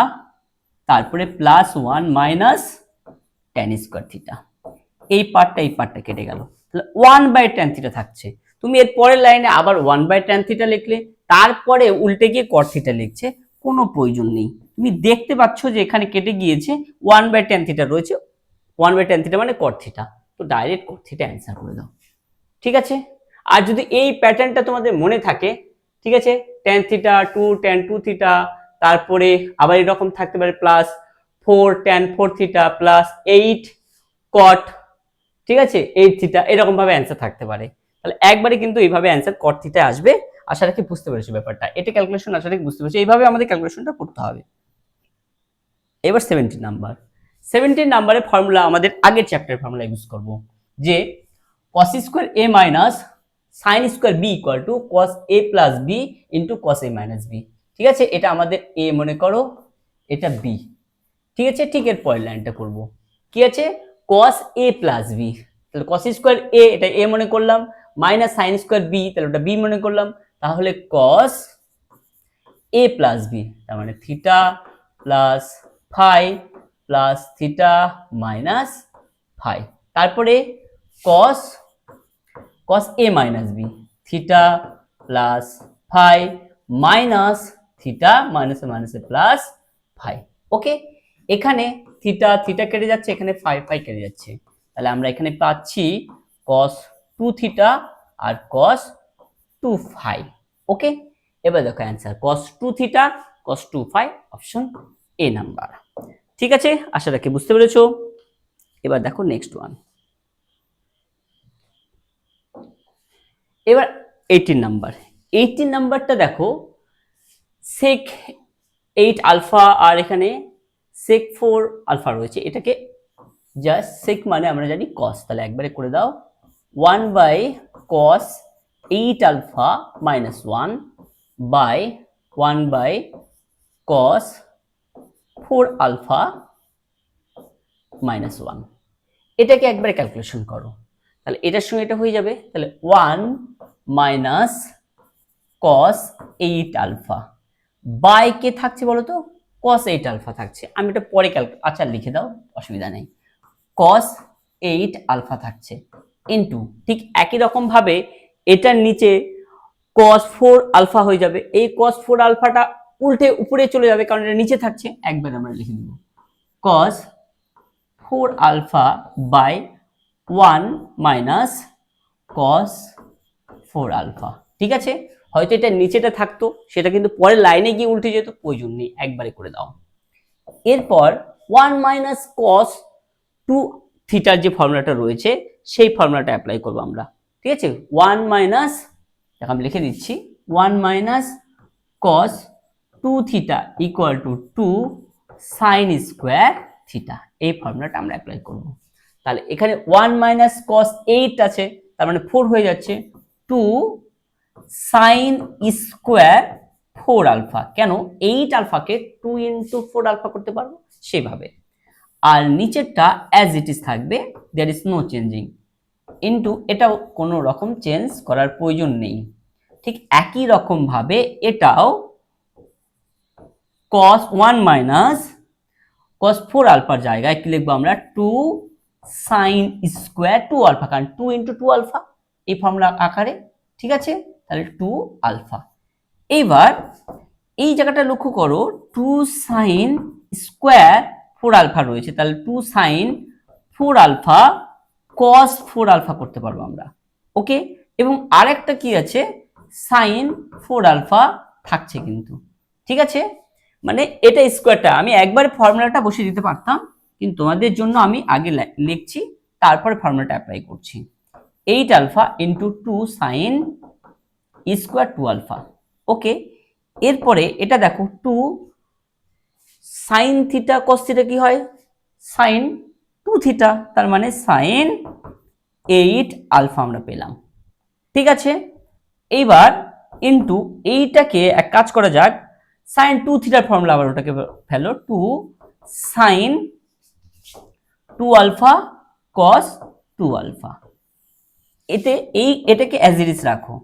তারপরে plus 1 minus tan square theta, এই পার্টটা কেটে গেল, তাহলে 1 বাই tan থিটা থাকছে। তুমি এর পরের লাইনে আবার 1 বাই tan থিটা লিখলে, তারপরে উল্টে গিয়ে cot থিটা লিখছে, কোনো প্রয়োজন নেই। তুমি দেখতে পাচ্ছ যে এখানে কেটে গিয়েছে, 1 বাই tan থিটা রয়েছে, 1 বাই tan থিটা মানে cot থিটা, তো ডাইরেক্ট cot থিটা অ্যান্সার করে দাও, ঠিক আছে। আর যদি এই প্যাটার্নটা তোমাদের মনে থাকে, ঠিক আছে, tan থিটা 2 tan 2 থিটা, তারপরে আবার এরকম থাকতে পারে plus 4 tan 4 theta plus 8 cot, ঠিক আছে, 8 থিটা, এরকম ভাবে অ্যান্সার থাকতে পারে। তাহলে একবারে কিন্তু এইভাবে অ্যান্সার cot থিটা আসবে। আশা রাখি বুঝতে পেরেছো ব্যাপারটা, এটা ক্যালকুলেশন আশা রাখি বুঝতে পেরেছো, এইভাবে আমাদের ক্যালকুলেশনটা করতে হবে। এবার 17 নাম্বারের ফর্মুলা আমাদের আগের চ্যাপ্টারের ফর্মুলা ইউজ করব, যে cos square a minus sin square b equal two cos a plus b into cos a minus b, ঠিক আছে, এটা আমাদের a মনে করো, এটা b, ঠিক আছে। ঠিক এর পরের লাইনটা করব, কি আছে, cos a প্লাস b, তাহলে cos স্কয়ার a এটা a মনে করলাম, মাইনাস sin স্কয়ার b, তাহলে ওটা b মনে করলাম, তাহলে cos a প্লাস b, তার মানে theta plus phi plus theta minus phi, তারপরে cos a minus b, theta plus phi minus theta মাইনাসে মাইনাসে প্লাস ফাই। ওকে, এখানে থিটা থিটা কেটে যাচ্ছে, এখানে ফাই ফাই কেটে যাচ্ছে, তাহলে আমরা এখানে পাচ্ছি cos 2 থিটা আর cos 2 ফাই। ওকে, এবার দেখো answer cos 2 theta cos 2 phi, option A number, ঠিক আছে, আশা রাখি বুঝতে পেরেছো। এবার দেখো নেক্সট ওয়ান, এবার 18 নাম্বারটা দেখো, sec 8 আলফা আর এখানে sec 4 আলফা রয়েছে, এটাকে জাস্ট sec মানে আমরা জানি cos, তাহলে একবারে করে দাও 1 by cos 8 alpha minus 1 by 1 by cos 4 alpha minus 1, এটাকে একবারে ক্যালকুলেশন করো, তাহলে এটার সঙ্গে এটা হয়ে যাবে, তাহলে 1 মাইনাস cos 8 আলফা বাই কে থাকছে বলো তো, cos 8 আলফা থাকছে, আমি এটা পরে আচ্ছা লিখে দাও, অসুবিধা নেই, cos 8 আলফা থাকছে ইনটু, ঠিক একই রকম ভাবে এটার নিচে cos 4 আলফা হয়ে যাবে, এই cos 4 আলফাটা উল্টে উপরে চলে যাবে কারণ এটা নিচে থাকছে, একবার আমরা লিখে দেব cos 4 alpha by 1 minus cos 4 alpha। ঠিক আছে, হয়তো এটা নিচেটা থাকতো, সেটা কিন্তু পরের লাইনে গিয়ে উল্টে যেত, প্রয়োজন নেই, একবারে করে দাও। এরপর 1 মাইনাস cos 2 থিটার যে ফর্মুলাটা রয়েছে সেই ফর্মুলাটা অ্যাপ্লাই করবো আমরা। ঠিক আছে, 1 মাইনাস, আমি লিখে দিচ্ছি, 1 minus cos 2 theta equal to 2 sine square theta, এই ফর্মুলাটা আমরা অ্যাপ্লাই করব। তাহলে এখানে 1 মাইনাস cos 8 আছে, তার মানে 4 হয়ে যাচ্ছে 2 সাইন স্কোয়ার 4 আলফা। কেন 8 আলফাকে 2 ইন্টু 4 আলফা করতে পারবো সেভাবে। আর নিচেরটা অ্যাজ ইট ইজ থাকবে, there is no changing, into এটাও কোনো রকম চেঞ্জ করার প্রয়োজন নেই। ঠিক একই রকম ভাবে এটাও cos 1 মাইনাস cos 4 আলফার জায়গায় কি লিখবো আমরা, 2 সাইন স্কোয়ার 2 আলফা, কারণ 2 ইন্টু 2 আলফা এই ফর্মুলা আকারে। ঠিক আছে, তাহলে 2 আলফা। এইবার এই জায়গাটা লক্ষ্য করো, 2 সাইন স্কোয়ার 4 আলফা রয়েছে, তাহলে 2 সাইন 4 আলফা cos 4 আলফা করতে পারবো আমরা। ওকে, এবং আরেকটা কি আছে, সাইন 4 আলফা থাকছে কিন্তু। ঠিক আছে, মানে এটা স্কোয়ারটা আমি একবার ফর্মুলাটা বসিয়ে দিতে পারতাম, কিন্তু তোমাদের জন্য আমি আগে লিখছি, তারপরে ফর্মুলাটা অ্যাপ্লাই করছি। 8 alpha into 2 sine square 2 alpha. Okay, এরপরে এটা দেখো 2 সাইন থিটা কস থিটা কি হয়, সাইন 2 থিটা, তার মানে সাইন 8 আলফা আমরা পেলাম। ঠিক আছে, এইবার ইন্টু এইটাকে এক কাজ করা যাক, সাইন 2 থিটার ফর্মুলা আবার ওটাকে ফেলো, 2 সাইন 2 আলফা কস 2 আলফা। এটাকে অ্যাজ ইট ইজ রাখো,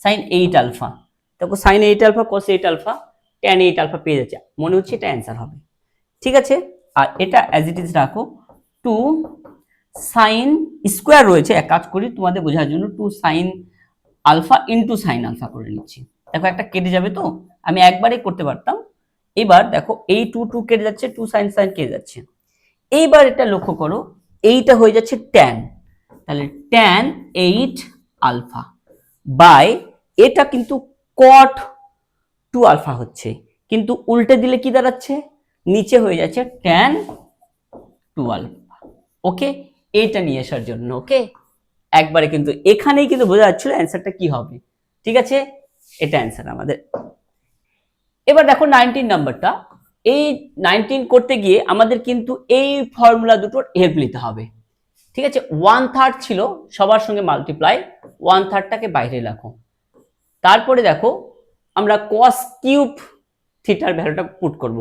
সাইন 8 আলফা, দেখো sine 8 alpha cos 8 alpha tan 8 alpha পেয়ে যাচ্ছে, মনে হচ্ছে এটা অ্যান্সার হবে। ঠিক আছে, আর এটা অ্যাজ ইট ইজ রাখো, 2 সাইন স্কোয়ার রয়েছে, এক কাজ করি তোমাদের বোঝার জন্য 2 sine alpha into sine alpha করে নিচ্ছি। দেখো একটা কেটে যাবে, তো আমি একবারে করতে পারতাম। এবার দেখো এই 2 2 কেটে যাচ্ছে, 2 সাইন সাইন কেটে যাচ্ছে। এইবার এটা লক্ষ্য করো, এইটা হয়ে যাচ্ছে ট্যান, তাহলে ট্যান 8 আলফা বাই, এটা কিন্তু কট 2 আলফা হচ্ছে, কিন্তু উল্টে দিলে কি দাঁড়াচ্ছে, নিচে হয়ে যাচ্ছে ট্যান 2 আলফা। ওকে, এটা নিয়ে আসার জন্য ওকে একবারে কিন্তু এখানেই কিন্তু বোঝা যাচ্ছিল অ্যান্সারটা কি হবে। ঠিক আছে, এটা অ্যান্সার আমাদের। এবার দেখো 19 নাম্বারটা, এই 19 করতে গিয়ে আমাদের কিন্তু এই ফর্মুলা দুটোর হেল্প নিতে হবে। ঠিক আছে, 1/3 ছিল সবার সঙ্গে মাল্টিপ্লাই, 1/3টাকে বাইরে রাখো। তারপরে দেখো আমরা cos কিউব থিটার ভ্যালুটা পুট করব,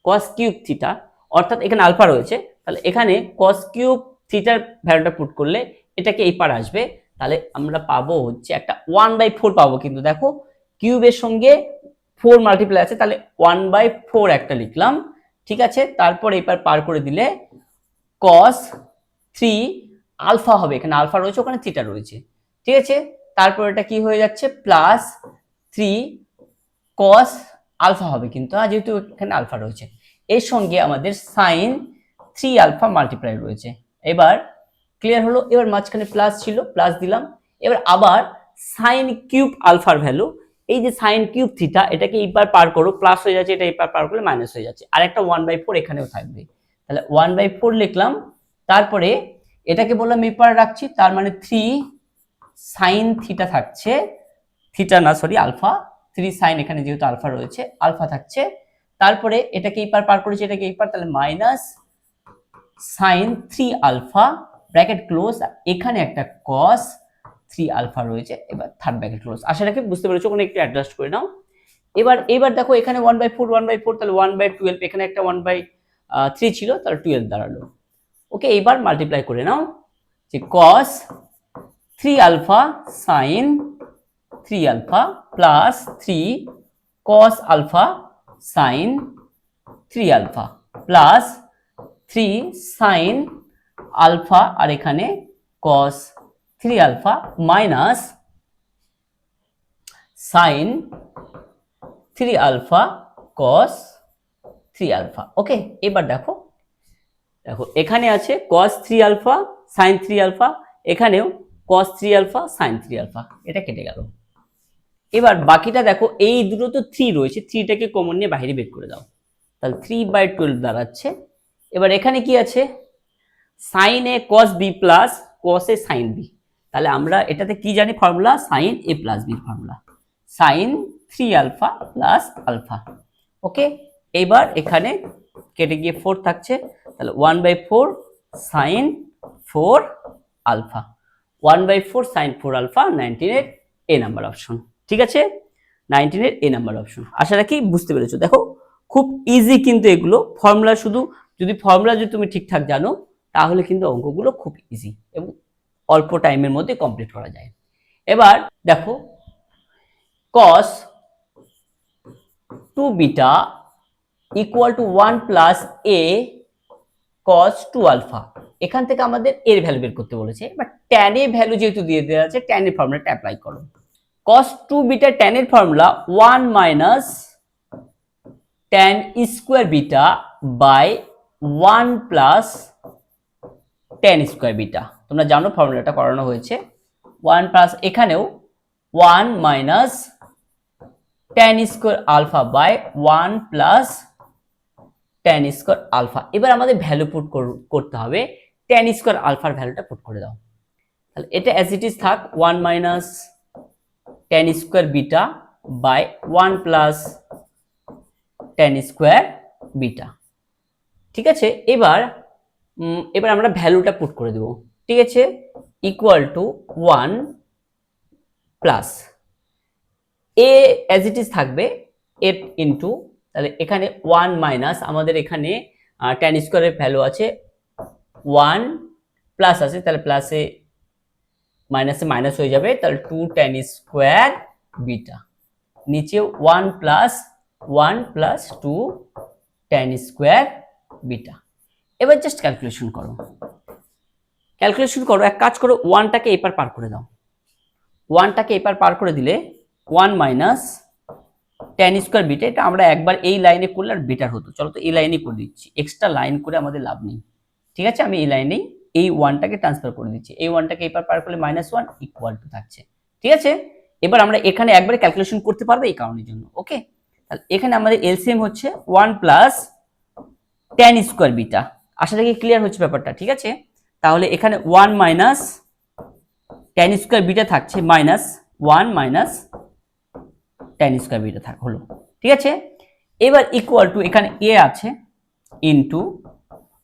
cos কিউব থিটা, অর্থাৎ এখানে আলফা রয়েছে, তাহলে এখানে cos কিউব থিটার ভ্যালুটা পুট করলে এটাকে এই পার আসবে, তাহলে আমরা পাবো হচ্ছে একটা 1/4 পাবো, কিন্তু দেখো কিউবের সঙ্গে 4 মাল্টিপ্লাই আছে, তাহলে 1/4 একটা লিখলাম। ঠিক আছে, তারপর এই পার করে দিলে cos 3 আলফা হবে, এখানে আলফা রয়েছে ওখানে থিটা রয়েছে। ঠিক আছে, তারপর এটা কি হয়ে যাচ্ছে, প্লাস 3 cos আলফা হবে, কিন্তু যেহেতু এখানে আলফা রয়েছে, এর সঙ্গে আমাদের সাইন 3 আলফা মাল্টিপ্লাই রয়েছে। এবার ক্লিয়ার হলো, এবার মাঝখানে প্লাস ছিল, প্লাস দিলাম। এবার আবার সাইন কিউব আলফার ভ্যালু, এই যে সাইন কিউব থিটা, এটাকে এই পার করো, প্লাস হয়ে যাচ্ছে, এটা এই পার করলে মাইনাস হয়ে যাচ্ছে, আর একটা 1/4 এখানেও থাকবে, তাহলে 1/4 লিখলাম। তারপরে এটাকে বললাম এই পার রাখছি, তার মানে 3 সাইন থিটা থাকছে, থিটা না সরি আলফা, 3 সাইন, এখানে যেহেতু আলফা রয়েছে আলফা থাকছে। তারপরে এটাকে এই পার করেছি, এটাকে এই পার, তাহলে minus sine 3 alpha bracket close, এখানে একটা cos 3 আলফা রয়েছে, এবার থার্ড ব্র্যাকেট ক্লোজ। আশা রাখি বুঝতে পেরেছো, ওখানে একটু অ্যাডজাস্ট করে নাও। এবার দেখো এখানে 1/4 তাহলে 1/12, এখানে একটা 1/3 ছিল, তাহলে 12 দাঁড়ালো। ওকে, এইবার মাল্টিপ্লাই করে নাও, যে cos 3 alpha sine 3 alpha plus 3 cos alpha sine 3 alpha plus 3 sine alpha, আর এখানে cos 3 alpha minus sine 3 alpha cos 3 alpha. Okay, এবার দেখো দেখো এখানে আছে cos 3 আলফা sin 3 আলফা, এখানেও cos 3 আলফা sin 3 আলফা, এটা কেটে গেল। এবার বাকিটা দেখো, এই দুটো তো 3 রয়েছে, 3টাকে কমন নিয়ে বাইরে বের করে দাও, তাহলে 3/12 দাঁড়াচ্ছে। এবার এখানে কি আছে, sin a cos b plus cos a sin b, তাহলে আমরা এটাতে কি জানি formula, sin a plus b formula, sin 3 alpha plus alpha. Okay, এবার এখানে কেটে গিয়ে 4 থাকছে, তাহলে 1/4 sin 4 আলফা, 1/4 sin 4 আলফা, 19 এর এ নাম্বার অপশন। ঠিক আছে, 19 এর এ নাম্বার অপশন। আশা রাখি বুঝতে পেরেছো। দেখো খুব ইজি কিন্তু এগুলো, ফর্মুলা শুধু যদি তুমি ঠিকঠাক জানো তাহলে কিন্তু অঙ্কগুলো খুব ইজি এবং অল্প টাইমের মধ্যে কমপ্লিট করা যায়। এবার দেখো cos 2 beta equal to 1 plus a cos 2 alpha, এখান থেকে আমাদের এর ভ্যালু বের করতে বলেছে। বাট tan এর ভ্যালু যেহেতু দিয়ে দেওয়া আছে, tan এর ফর্মুলাটা অ্যাপ্লাই করো। cos 2 বিটা tan এর formula 1 minus tan square beta by 1 plus tan square beta, তোমরা জানো ফর্মুলাটা করানো হয়েছে। 1 প্লাস এখানেও 1 minus tan square alpha by 1 plus tan square alpha. এবার আমাদের ভ্যালু পুট করতে হবে, tan স্কয়ার আলফার ভ্যালুটা পুট করে দাও, তাহলে এটা অ্যাজ ইট ইজ থাক 1 minus tan square beta by 1 plus tan square beta. ঠিক আছে, এবার আমরা ভ্যালুটা পুট করে দেব। ঠিক আছে, equal to 1 plus a as it is থাকবে 8 ইন্টু, তাহলে এখানে 1 মাইনাস আমাদের এখানে tan স্কয়ারের ভ্যালু আছে 1 প্লাস আছে, তাহলে প্লাসে মাইনাসে মাইনাস হয়ে যাবে, তাহলে 2 tan স্কয়ার বিটা, নিচে 1 প্লাস 2 tan স্কয়ার বিটা। এবার জাস্ট ক্যালকুলেশন করো, এক কাজ করো, 1টাকে এপার পার করে দাও, 1টাকে এপার পার করে দিলে 1 মাইনাস tan স্কয়ার বিটা, এটা আমরা একবার এই লাইনে করলে আর বেটার হতো, চলো তো এই লাইনে করে দিচ্ছি, এক্সট্রা লাইন করে আমাদের লাভ নেই। ঠিক আছে, আমি এই লাইনেই এই 1টাকে ট্রান্সফার করে দিচ্ছি, এই 1টাকে এপার পার করলে -1 ইকুয়াল টু থাকছে। ঠিক আছে, এবার আমরা এখানে একবারে ক্যালকুলেশন করতে পারবো এই কারণের জন্য। ওকে, তাহলে এখানে আমাদের এলসিএম হচ্ছে 1 প্লাস tan স্কয়ার বিটা। আশা রাখি ক্লিয়ার হচ্ছে ব্যাপারটা। ঠিক আছে, তাহলে এখানে 1 মাইনাস tan স্কয়ার বিটা থাকছে minus 1 minus tan square beta হলো। ঠিক আছে, এবার ইকুয়াল টু এখানে a আছে ইনটু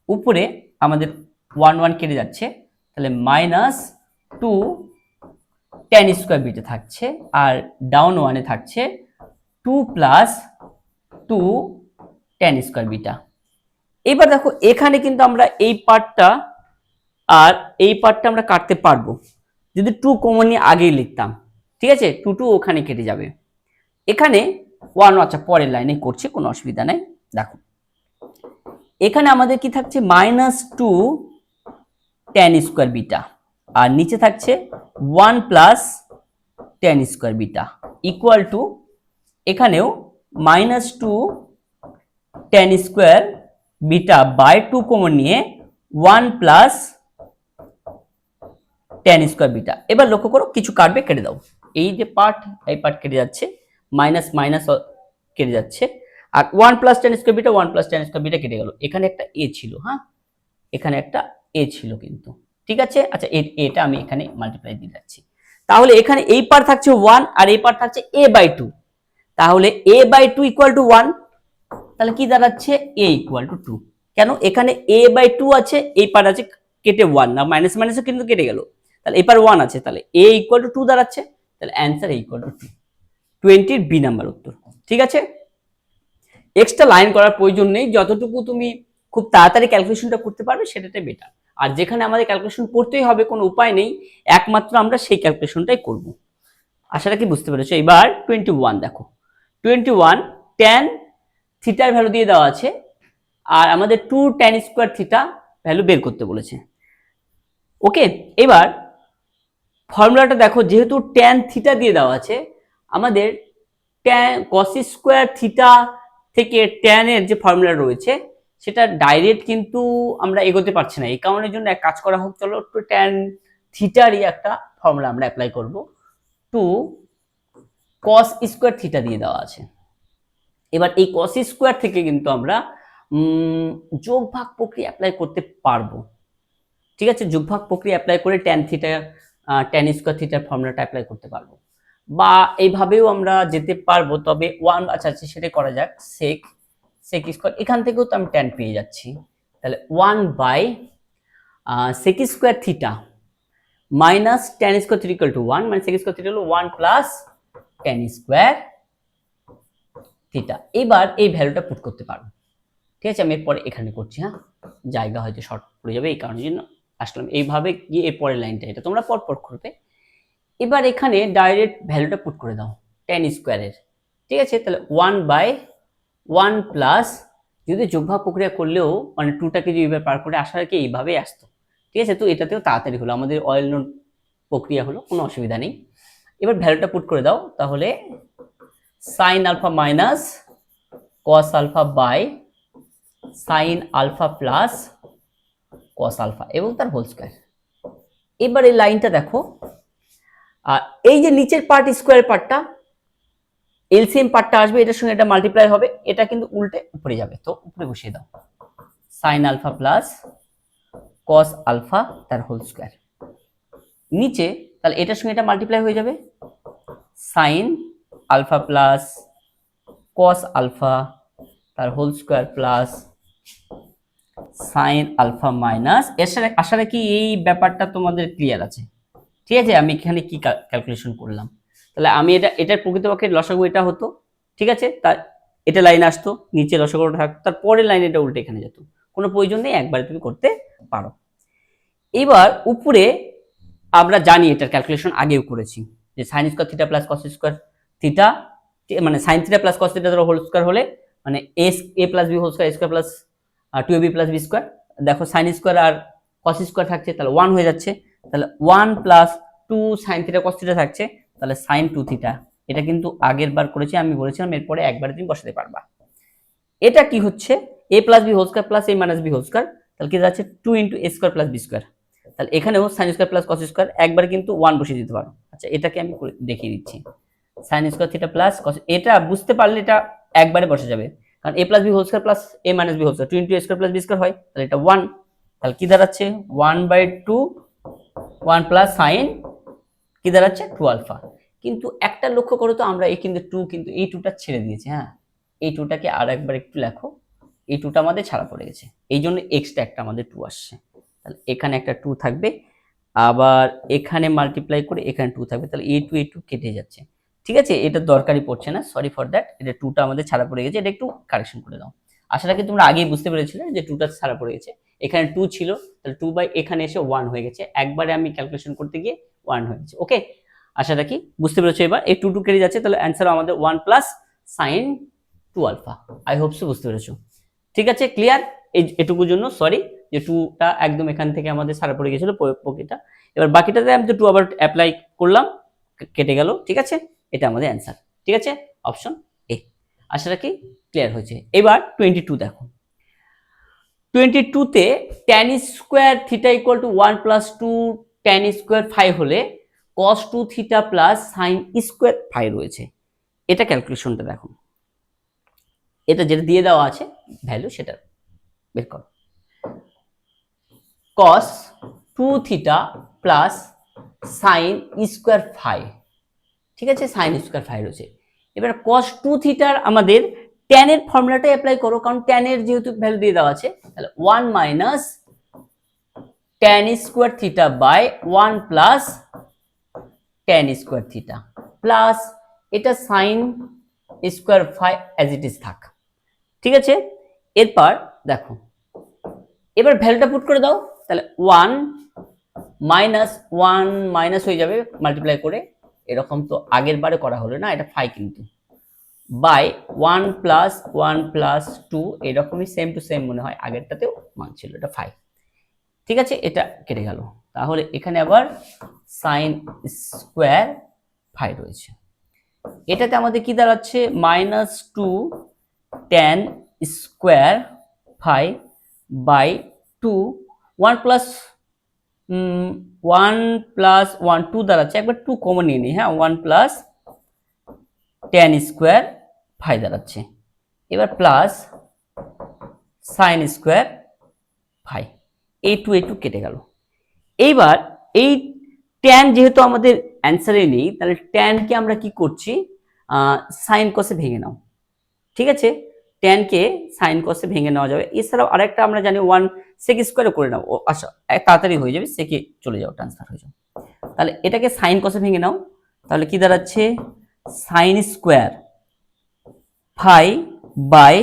উপরে আমাদের 1 1 কেটে যাচ্ছে, তাহলে -2 tan স্কয়ার বিটা থাকছে, আর ডাউন 1 এ থাকছে 2 প্লাস 2 tan স্কয়ার বিটা। এবার দেখো এখানে কিন্তু আমরা এই পার্টটা আর এই পার্টটা আমরা কাটতে পারবো যদি 2 কমন নিয়ে আগেই লিখতাম। ঠিক আছে, 2 ওখানে কেটে যাবে, এখানে 1, আচ্ছা পরের লাইনে করছি, কোনো অসুবিধা নাই। দেখো এখানে আমাদের কি থাকছে -2 tan স্কয়ার বিটা, আর নিচে থাকছে 1 plus tan square beta equal to এখানেও -2 tan square beta by 2 common নিয়ে 1 প্লাস tan স্কয়ার বিটা। এবার লক্ষ্য করো কিছু কাটবে, কেটে দাও, এই যে পার্ট, এই পার্ট কেটে যাচ্ছে, মাইনাস মাইনাস কেটে যাচ্ছে, আর 1 plus tan square beta 1 plus tan square beta কেটে গেল। এখানে একটা a ছিল, হ্যাঁ এখানে একটা a ছিল কিন্তু। ঠিক আছে, আচ্ছা এটা আমি এখানে মাল্টিপ্লাই দিয়ে যাচ্ছি, তাহলে এখানে এই পার্ট থাকছে 1 আর এই পার্ট থাকছে a/2, তাহলে a/2 ইকুয়াল টু 1, তাহলে কি দাঁড়াচ্ছে a ইকুয়াল টু 2। কেন, এখানে a/2 আছে, এই পার্ট আছে কেটে 1, না মাইনাস মাইনাসও কিন্তু কেটে গেল, তাহলে এই পার 1 আছে, তাহলে a ইকুয়াল টু 2 দাঁড়াচ্ছে, তাহলে অ্যান্সার a ইকুয়াল টু 2, 20 এর বি নাম্বার উত্তর। ঠিক আছে, এক্সট্রা লাইন করার প্রয়োজন নেই, যতটুকু তুমি খুব তাড়াতাড়ি ক্যালকুলেশনটা করতে পারবে সেটাতে বেটার। আর যেখানে আমাদের ক্যালকুলেশন করতেই হবে, কোনো উপায় নেই, একমাত্র আমরা সেই ক্যালকুলেশনটাই করব। আশা রাখি বুঝতে পেরেছো। এবার 21 দেখো, 21 tan থিটার ভ্যালু দিয়ে দেওয়া আছে, আর আমাদের 2 tan স্কয়ার থিটা ভ্যালু বের করতে বলেছে। ওকে, এবার ফর্মুলাটা দেখো, যেহেতু tan থিটা দিয়ে দেওয়া আছে, আমাদের tan cos স্কয়ার থিটা থেকে tan এর যে ফর্মুলা রয়েছে সেটা ডাইরেক্ট কিন্তু আমরা এগোতে পারছি না। এই কারণের জন্য এক কাজ করা হোক, চলো একটু ট্যান থিটারই একটা ফর্মুলা আমরা অ্যাপ্লাই করব। টু কস স্কোয়ার থিটা দিয়ে দেওয়া আছে। এবার এই কস স্কোয়ার থেকে কিন্তু আমরা যোগ ভাগ প্রক্রিয়া অ্যাপ্লাই করতে পারবো। ঠিক আছে, যোগ ভাগ প্রক্রিয়া অ্যাপ্লাই করে ট্যান থিটা ট্যান স্কোয়ার থিটার ফর্মুলাটা অ্যাপ্লাই করতে পারবো, বা এইভাবেও আমরা যেতে পারবো। তবে ওয়ান আচ্ছা সেটা করা যাক, সেক স্কোয়ার, এখান থেকেও তো আমি ট্যান পেয়ে যাচ্ছি। তাহলে 1/sec square theta minus tan square theta equal to 1, মানে sec স্কোয়ার থিটা হলো 1 প্লাস ট্যান স্কোয়ার থিটা। এবার এই ভ্যালুটা পুট করতে পারবো। ঠিক আছে, আমি এরপরে এখানে করছি। হ্যাঁ, জায়গা হয়তো শর্ট পড়ে যাবে, এই কারণের জন্য আসলাম এইভাবে গিয়ে এর পরের লাইনটা, এটা তোমরা পর করবে। এবার এখানে ডাইরেক্ট ভ্যালুটা পুট করে দাও ট্যান স্কোয়ারের। ঠিক আছে, তাহলে 1/1 প্লাস, যদি যোগভাগ প্রক্রিয়া করলেও মানে 2টাকে যদি এবার পার করে আসার কি এইভাবে আসতো। ঠিক আছে, তো এটাতেও তাড়াতাড়ি হলো, আমাদের অয়েল নোট প্রক্রিয়া হলো, কোনো অসুবিধা নেই। এবার ভ্যালুটা পুট করে দাও, তাহলে sine alpha minus cos alpha by sine alpha plus cos alpha এবং তার হোল স্কয়ার। এবার এই লাইনটা দেখো, এই যে নিচের পার্ট স্কয়ার পার্টটা এলসিএম পার্টটা আসবে, এটার সঙ্গে এটা মাল্টিপ্লাই হবে, এটা কিন্তু উল্টে উপরে যাবে, তো উপরে বসিয়ে দাও sine alpha plus cos alpha তার হোল স্কয়ার। নিচে তাহলে এটার সঙ্গে এটা মাল্টিপ্লাই হয়ে যাবে, sine alpha plus cos alpha তার whole square plus sine alpha minus. এর সাথে আশা রাখি এই ব্যাপারটা তোমাদের ক্লিয়ার আছে। ঠিক আছে, আমি এখানে কি ক্যালকুলেশন করলাম, তাহলে আমি এটার প্রকৃতপক্ষে লসাগু এটা হতো। ঠিক আছে, তার এটা লাইন আসতো, নিচে লসাগুটা থাকতো, তারপরের লাইন এটা উল্টে এখানে যেত, কোনো প্রয়োজন নেই, একবারে তুমি করতে পারো। এবার উপরে আমরা জানি এটার ক্যালকুলেশন আগেও করেছি, যে sine square theta plus cos square theta, মানে sine theta plus cos theta whole square হলে মানে a plus B whole square square plus 2ab plus B square. দেখো সাইন স্কয়ার আর কস স্কয়ার থাকছে, তাহলে 1 হয়ে যাচ্ছে, তাহলে 1 plus 2 sine theta cos theta থাকছে, তাহলে সাইন 2 থিটা। এটা কিন্তু আগের বার করেছি, আমি বলেছিলাম এরপরে একবারে তুমি বসাতে পারবা। এটা কি হচ্ছে, a plus B whole square plus a minus B whole square, তাহলে কি যাচ্ছে 2 into a square plus B square. তাহলে এখানেও sine square plus cos square একবার কিন্তু 1 বসিয়ে দিতে পারো। আচ্ছা, এটাকে আমি দেখিয়ে দিচ্ছি, sine square theta plus cos, এটা বুঝতে পারলে এটা একবারে বসে যাবে, কারণ a plus B whole square plus a minus B whole square 2 into a square plus B square হয়, তাহলে এটা 1, তাহলে কি দাঁড়াচ্ছে 1/2 1 প্লাস সাইন কি দাঁড়াচ্ছে 2 আলফা। কিন্তু একটা লক্ষ্য করো তো, আমরা এই কিন্তু 2 কিন্তু এই 2টা ছেড়ে দিয়েছি। হ্যাঁ, এই 2টাকে আর একবার একটু লেখো, এই 2টা আমাদের ছাড়া পড়ে গেছে, এই জন্য এক্সট্রা একটা আমাদের 2 আসছে। তাহলে এখানে একটা 2 থাকবে, আবার এখানে মাল্টিপ্লাই করে এখানে 2 থাকবে, তাহলে এই 2 কেটে যাচ্ছে। ঠিক আছে, এটা দরকারই পড়ছে না, সরি ফর দ্যাট, এটা 2টা আমাদের ছাড়া পড়ে গেছে, এটা একটু কারেকশন করে দাও। আশা রাখি তোমরা আগেই বুঝতে পেরেছিলে যে 2টা ছাড়া পড়ে গেছে, এখানে 2 ছিল, তাহলে 2 বাই এখানে এসে 1 হয়ে গেছে, একবারে আমি ক্যালকুলেশন করতে গিয়ে 1 হয়ে গেছে। ওকে, আশা রাখি বুঝতে পেরেছো। এবার এই 2 কেটে যাচ্ছে, তাহলে অ্যান্সার আমাদের 1 plus sine 2 alpha. I hope so বুঝতে পেরেছো। ঠিক আছে, ক্লিয়ার? এটুকুর জন্য সরি যে 2টা একদম এখান থেকে আমাদের সারা পড়ে গেছিল প্রকৃতিটা। এবার বাকিটাতে আমি তো 2 আবার অ্যাপ্লাই করলাম, কেটে গেল। ঠিক আছে, এটা আমাদের অ্যান্সার। ঠিক আছে, অপশন এ। আশা রাখি ক্লিয়ার হয়েছে। এবার 22 দেখো, 22 তে tan square theta equal to 1 plus 2 tan square phi হলে cos 2 theta plus sin square phi রয়েছে। এটা ক্যালকুলেশনটা দেখো, এটা যেটা দিয়ে দেওয়া আছে ভ্যালু সেটা বের করো। cos 2 theta plus sin square phi, ঠিক আছে, sin স্কয়ার ফাই রয়েছে। এবার cos 2 থিটার আমাদের tan এর ফর্মুলাটা অ্যাপ্লাই করো, কারণ tan এর যেহেতু ভ্যালু দিয়ে দেওয়া আছে, তাহলে 1 minus tan square theta by 1 plus tan square theta plus এটা sin square phi as it is থাক। ঠিক আছে, এরপর দেখো, এবার ভ্যালুটা পুট করে দাও, তাহলে 1 মাইনাস 1 মাইনাস হয়ে যাবে মাল্টিপ্লাই করে, এরকম তো আগের বারে করা হলো না, এটা ফাই কিন্তু, বাই 1 প্লাস 1 প্লাস 2, এরকমই সেম টু সেম মনে হয়, আগেরটাতেও মান ছিল, এটা ফাই। ঠিক আছে, এটা কেটে গেল, তাহলে এখানে আবার সাইন স্কোয়ার ফাই রয়েছে। এটাতে আমাদের কি দাঁড়াচ্ছে -2 tan square phi by 2 1 plus 1 2 দাঁড়াচ্ছে, একবার 2 কমন নিয়ে নিই, হ্যাঁ 1 প্লাস tan স্কোয়ার ফাই দাঁড়াচ্ছে, এবার প্লাস সাইন স্কোয়ার ফাই, এই টু কেটে গেল। এইবার এই ট্যান যেহেতু আমাদের অ্যান্সারে নেই, তাহলে ট্যানকে আমরা কি করছি, সাইন কসে ভেঙে নাও, ঠিক আছে, ট্যানকে সাইন কসে ভেঙে নেওয়া যাবে। এছাড়াও আরেকটা আমরা জানি 1 সেক স্কোয়ারে করে নাও, আচ্ছা তাড়াতাড়ি হয়ে যাবে, সেকে চলে যাও, ট্রান্সফার হয়ে যাও। তাহলে এটাকে সাইন কসে ভেঙে নাও, তাহলে কি দাঁড়াচ্ছে sine square phi by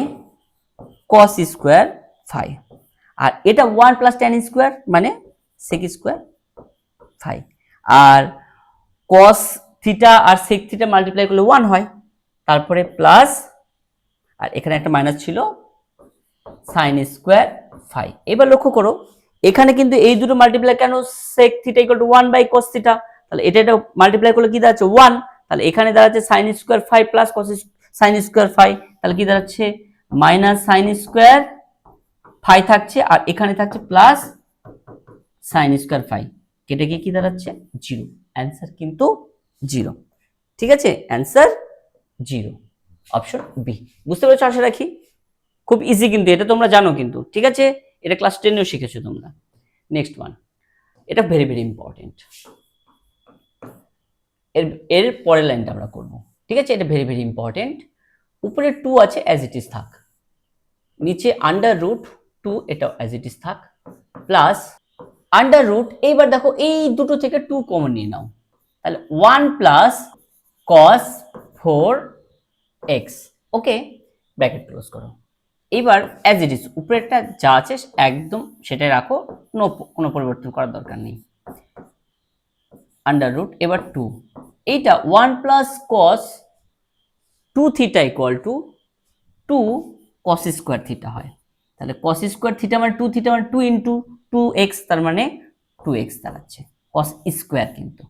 cos square phi, আর এটা 1 প্লাস ট্যান স্কোয়ার মানে সেক স্কোয়ার ফাই, আর কস থিটা আর সেক থিটা মাল্টিপ্লাই করলে 1 হয়, তারপরে প্লাস, আর এখানে একটা মাইনাস ছিল, সাইন স্কোয়ার ফাই। এবার লক্ষ্য করো এখানে কিন্তু এই দুটো মাল্টিপ্লাই কেন, সেক থিটা ইকুয়াল টু 1 বাই কস থিটা, তাহলে এটা মাল্টিপ্লাই করলে কি দাঁড়াচ্ছে 1, তাহলে এখানে দাঁড়াচ্ছে sine square phi plus cos sine square phi, তাহলে কি দাঁড়াচ্ছে মাইনাস সাইন স্কোয়ার ফাই থাকছে, আর এখানে থাকছে প্লাস সাইন স্কোয়ার ফাই, কেটে গিয়ে কি দাঁড়াচ্ছে 0, অ্যান্সার কিন্তু 0, ঠিক আছে, অ্যান্সার 0, অপশন বি। বুঝতে পেরেছো আশা রাখি, খুব ইজি কিন্তু, এটা তোমরা জানো কিন্তু, ঠিক আছে, এটা ক্লাস 10এও শিখেছো তোমরা। নেক্সট ওয়ান, এটা ভেরি ভেরি ইম্পর্টেন্ট, এর পরের লাইনটা আমরা করব, ঠিক আছে, এটা ভেরি ভেরি ইম্পর্টেন্ট। উপরে 2 আছে অ্যাজ ইট ইজ থাক, নিচে আন্ডার রুট 2 এটাও অ্যাজ ইট ইজ থাক, প্লাস আন্ডার রুট, এইবার দেখো এই দুটো থেকে 2 কমন নিয়ে নাও, তাহলে 1 প্লাস কস 4x, ওকে, ব্র্যাকেট ক্লোজ করো। এবার অ্যাজ ইট ইজ উপরেরটা যা আছে একদম সেটাই রাখো, কোনো পরিবর্তন করার দরকার নেই, আন্ডার রুট, এবার 2, এইটা 1 plus cos 2 theta equal to 2 cos square theta হয়, তাহলে কস স্কোয়ার থিটা মানে 2 থিটা মানে 2 ইন্টু 2x, তার মানে 2x দাঁড়াচ্ছে কস স্কোয়ার কিন্তু।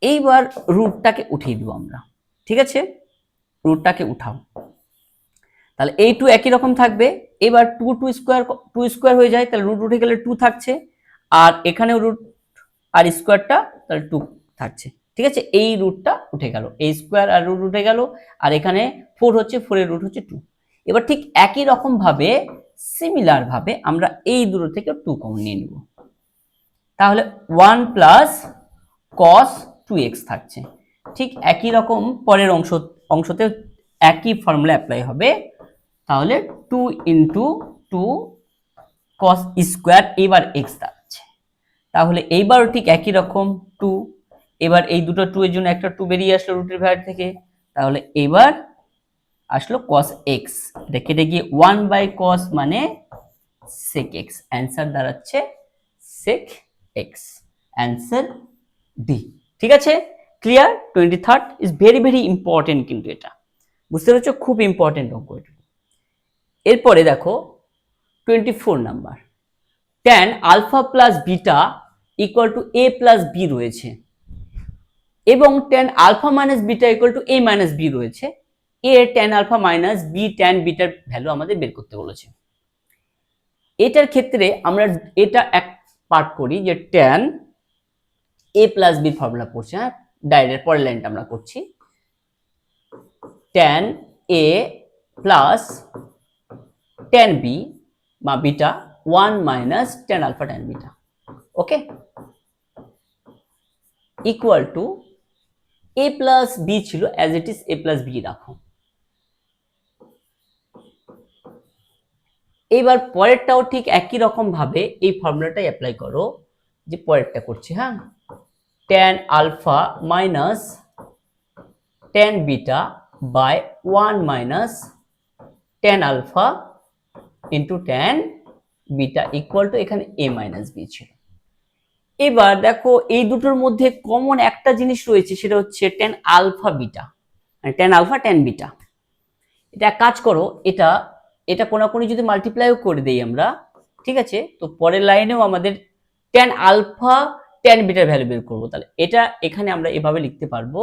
এইবার রুটটাকে উঠিয়ে দিব আমরা, ঠিক আছে, রুটটাকে উঠাও, তাহলে এই 2 একই রকম থাকবে, এবার 2 স্কোয়ার হয়ে যায়, তাহলে রুট উঠে গেলে 2 থাকছে, আর এখানেও রুট আর স্কোয়ারটা, তাহলে 2 থাকছে, ঠিক আছে, এই রুটটা উঠে গেল, এই স্কোয়ার আর রুট উঠে গেল, আর এখানে 4 হচ্ছে, 4 এর রুট হচ্ছে 2। এবার ঠিক একই রকম ভাবে সিমিলার ভাবে আমরা এই দুটো থেকে 2 কমন নিয়ে নিব, তাহলে 1 প্লাস কস 2x থাকছে, ঠিক একই রকম পরের অংশতে একই ফর্মুলা অ্যাপ্লাই হবে, তাহলে 2 ইন্টু 2 কস স্কোয়ার, এবার x দাঁড়াচ্ছে, তাহলে এইবারও ঠিক একই রকম 2, এবার এই দুটো 2 এর জন্য একটা 2 বেরিয়ে আসলো রুটের ভ্যালু থেকে, তাহলে এবার আসলো cos x, এটা কেটে গিয়ে 1 বাই cos মানে sec x, অ্যান্সার দাঁড়াচ্ছে sec x, অ্যান্সার ডি, ঠিক আছে, clear. 23rd is very very important কিন্তু, এটা বুঝতে পারছো, খুব ইম্পর্টেন্ট অঙ্ক এটা। এরপরে দেখো 24 number, tan alpha plus beta equal to a plus B রয়েছে, এবং tan alpha minus beta equal to a minus B রয়েছে, a tan alpha minus b tan বিটার ভ্যালু আমাদের বের করতে বলেছে। এটার ক্ষেত্রে আমরা এটা এক পার্ট করি, যে tan a plus b formula পড়ছে, হ্যাঁ ডাইরেক্ট পরের লাইনটা আমরা করছি, tan a plus tan b বা beta 1 minus tan alpha tan beta, okay, equal to a plus b ছিল as it is a plus b রাখো। এবার পরেরটাও ঠিক একই রকম ভাবে এই ফর্মুলাটাই অ্যাপ্লাই করো, যে পরেরটা করছি, হ্যাঁ tan alpha minus tan beta by 1 minus tan alpha into tan beta equal to, এখানে a মাইনাস বি ছিল। এবার দেখো এই দুটোর মধ্যে কমন একটা জিনিস রয়েছে, সেটা হচ্ছে tan alpha beta, tan alpha tan beta. এটা কাজ করো, এটা কোনাকুনি যদি মাল্টিপ্লাইও করে দেই আমরা, ঠিক আছে, তো পরের লাইনেও আমাদের tan আলফা tan বিটার ভ্যালু বের করবো, তাহলে এটা এখানে আমরা এভাবে লিখতে পারবো,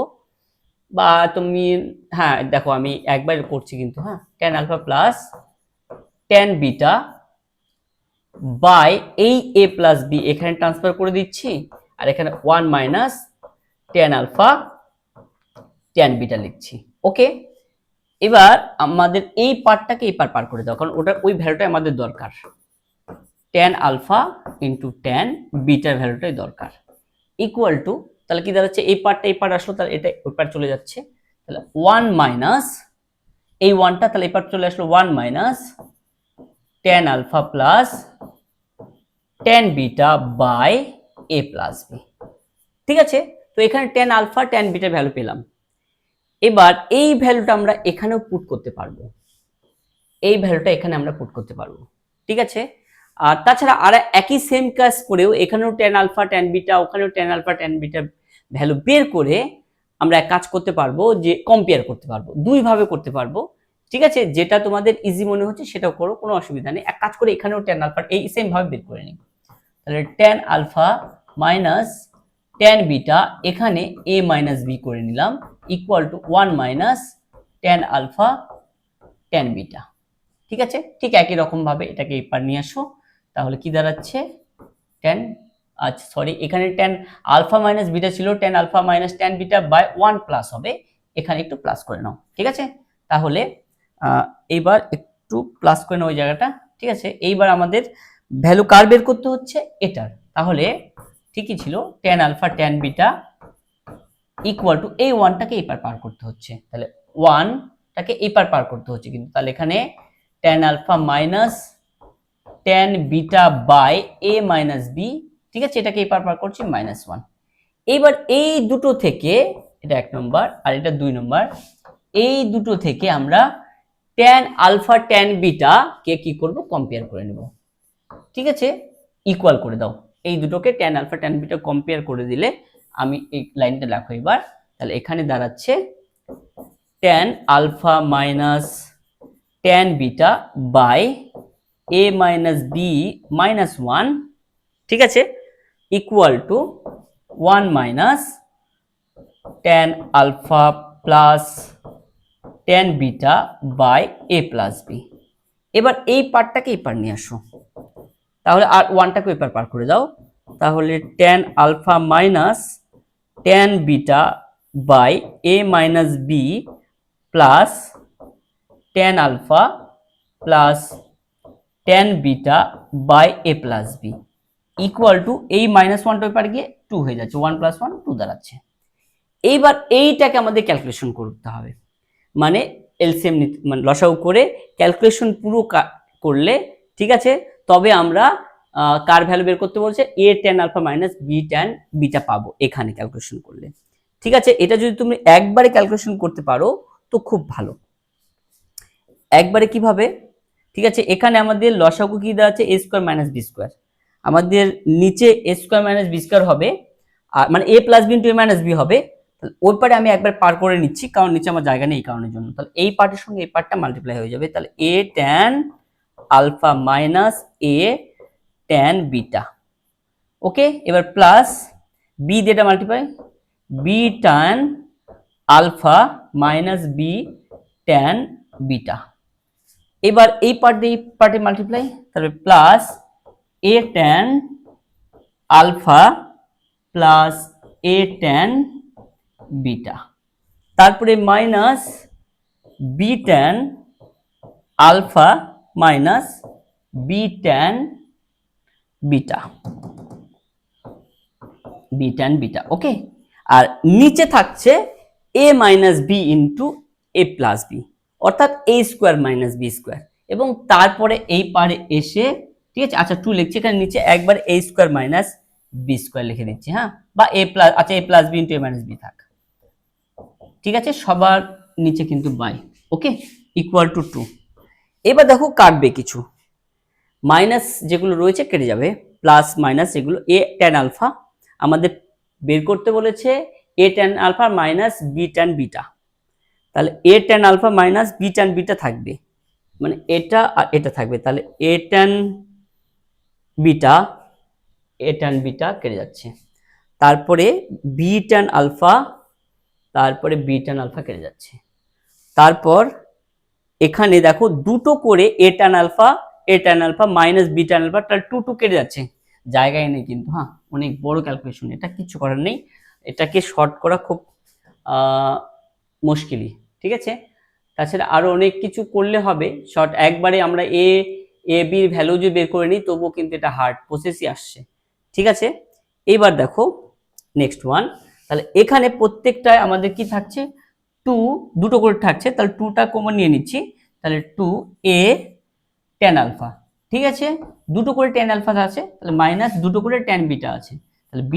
বা তুমি, হ্যাঁ দেখো আমি একবার করছি কিন্তু, হ্যাঁ tan alpha plus tan beta by এই a প্লাস বি এখানে ট্রান্সফার করে দিচ্ছি, আর এখানে 1 minus tan alpha tan beta লিখছি। ওকে, এবার আমাদের এই পার্টটাকে এই পার করে দাও, কারণ ওটা ওই ভ্যালুটাই আমাদের দরকার। tan আলফা ইন্টু tan বিটার ভ্যালুটাই দরকার, ইকুয়াল টু, তাহলে কি দাঁড়াচ্ছে, এই পার্টটা এই পার্ট আসলো, তাহলে এটা ওই পার্ট চলে যাচ্ছে, তাহলে 1 মাইনাস এই 1টা, তাহলে এই পার্ট চলে আসলো 1 minus tan alpha plus tan beta by a plus B. ঠিক আছে, তো এখানে tan আলফা tan বিটার ভ্যালু পেলাম। এবার এই ভ্যালুটা আমরা এখানেও পুট করতে পারবো, এই ভ্যালুটা এখানে আমরা পুট করতে পারবো। ঠিক আছে, আর তাছাড়া আর একই সেম কাজ করেও এখানেও tan আলফা tan বিটা, ওখানেও tan alpha tan beta value বের করে আমরা এক কাজ করতে পারবো, যে কম্পেয়ার করতে পারবো, দুই ভাবে করতে পারবো। ঠিক আছে, যেটা তোমাদের ইজি মনে হচ্ছে সেটাও করো, কোনো অসুবিধা নেই। এক কাজ করে এখানেও tan আলফা এই সেম ভাবে বের করে নিই, তাহলে tan alpha minus tan beta এখানে a মাইনাস b করে নিলাম, equal to 1 minus tan alpha tan beta. ঠিক আছে, ঠিক একই রকম ভাবে এটাকে এই পার নিয়ে আসো, তাহলে কি দাঁড়াচ্ছে tan, আচ্ছা সরি, এখানে tan আলফা মাইনাস বিটা ছিল, tan alpha minus tan beta by 1 plus হবে, এখানে একটু প্লাস করে নাও। ঠিক আছে, তাহলে এইবার একটু প্লাস করে নাও ওই জায়গাটা। ঠিক আছে, এইবার আমাদের ভ্যালু কার বের করতে হচ্ছে, এটার, তাহলে ঠিকই ছিল, tan alpha tan beta equal to এই 1টাকে এই পার করতে হচ্ছে, তাহলে 1টাকে এই পার করতে হচ্ছে কিন্তু, তাহলে এখানে tan alpha minus tan beta by a minus b। ঠিক আছে, এটাকে এই পার করছি -1। এইবার এই দুটো থেকে, এটা 1 নম্বর আর এটা 2 নম্বর, এই দুটো থেকে আমরা tan আলফা tan বিটা কে কি করব, কম্পেয়ার করে নেব। ঠিক আছে, ইকুয়াল করে দাও এই দুটোকে, tan alpha tan beta compare করে দিলে, আমি এই লাইনটা লেখো এবার, তাহলে এখানে দাঁড়াচ্ছে tan alpha minus tan beta by a minus b minus 1। ঠিক আছে, equal to 1 minus tan alpha plus tan beta by a plus b। এবার এই পার্টটাকে এই পার নিয়ে আসো, তাহলে আর 1টাকে এই পার করে দাও, তাহলে tan alpha minus tan beta by a minus b plus tan alpha plus tan beta by a plus b equal to, এই -1টা ওই পারে গিয়ে 2 হয়ে যাচ্ছে, 1 + 1 2 দাঁড়াচ্ছে। এইবার এইটাকে আমাদের ক্যালকুলেশন করতে হবে, মানে এলসিএম মানে লসাগু করে ক্যালকুলেশন পুরো করলে, ঠিক আছে, তবে আমরা কার ভ্যালু বের করতে বলছে, a tan alpha minus b tan beta পাবো এখানে ক্যালকুলেশন করলে। ঠিক আছে, এটা যদি তুমি একবারে ক্যালকুলেশন করতে পারো তো খুব ভালো। একবারে কিভাবে, ঠিক আছে, এখানে আমাদের লসাগু কি দেওয়া আছে, a square minus b square, আমাদের নিচে a square minus b square হবে, আর মানে a plus b into a minus b হবে। তাহলে ওই পারে আমি একবার পার করে নিচ্ছি, কারণ নিচে আমার জায়গা নেই এই কারণের জন্য। তাহলে এই পার্টের সঙ্গে এই পার্টটা মাল্টিপ্লাই হয়ে যাবে, তাহলে a tan alpha minus a tan beta. Okay, এবার প্লাস b দিয়ে এটা multiply, b tan alpha minus b tan beta. এবার এই পার্ট দিয়ে এই পার্টে মাল্টিপ্লাই, তাহলে plus a tan alpha plus a tan beta, তারপরে minus b tan alpha minus b tan beta, b tan beta. Okay, আর নিচে থাকছে a minus b into a plus b, অর্থাৎ a square minus b square, এবং তারপরে এই পারে এসে, ঠিক আছে, আচ্ছা 2 লিখছি, এখানে নিচে একবার a square minus b square লিখে দিচ্ছি, হ্যাঁ, বা a প্লাস, আচ্ছা a plus b into a minus b থাক। ঠিক আছে, সবার নিচে কিন্তু বাই। Okay, equal to 2। এবার দেখো কাটবে কিছু, মাইনাস যেগুলো রয়েছে কেটে যাবে, প্লাস মাইনাস যেগুলো, a tan আলফা আমাদের বের করতে বলেছে, a tan alpha minus b tan beta, তাহলে a tan alpha minus b tan beta থাকবে, মানে এটা আর এটা থাকবে, তাহলে a tan বিটা কেটে যাচ্ছে, তারপরে b tan আলফা, তারপরে b tan আলফা কেটে যাচ্ছে, তারপর এখানে দেখো দুটো করে a tan alpha A tan alpha minus B tan alpha, তাহলে 2 2 কেটে যাচ্ছে, জায়গায় নেই কিন্তু, হ্যাঁ অনেক বড় ক্যালকুলেশন, এটা কিছু করার নেই, এটাকে শর্ট করা খুব মুশকিলই, ঠিক আছে। তাছাড়া আরো অনেক কিছু করলে হবে শর্ট, একবারে আমরা এ বির ভ্যালু যদি বের করে নিই তবুও কিন্তু এটা হার্ড প্রসেসই আসছে, ঠিক আছে। এইবার দেখো নেক্সট ওয়ান, তাহলে এখানে প্রত্যেকটায় আমাদের কি থাকছে, 2 দুটো করে থাকছে, তাহলে 2টা কমন নিয়ে নিচ্ছি, তাহলে 2a tan আলফা, ঠিক আছে, দুটো করে tan আলফা আছে, তাহলে মাইনাস দুটো করে tan বিটা আছে, তাহলে b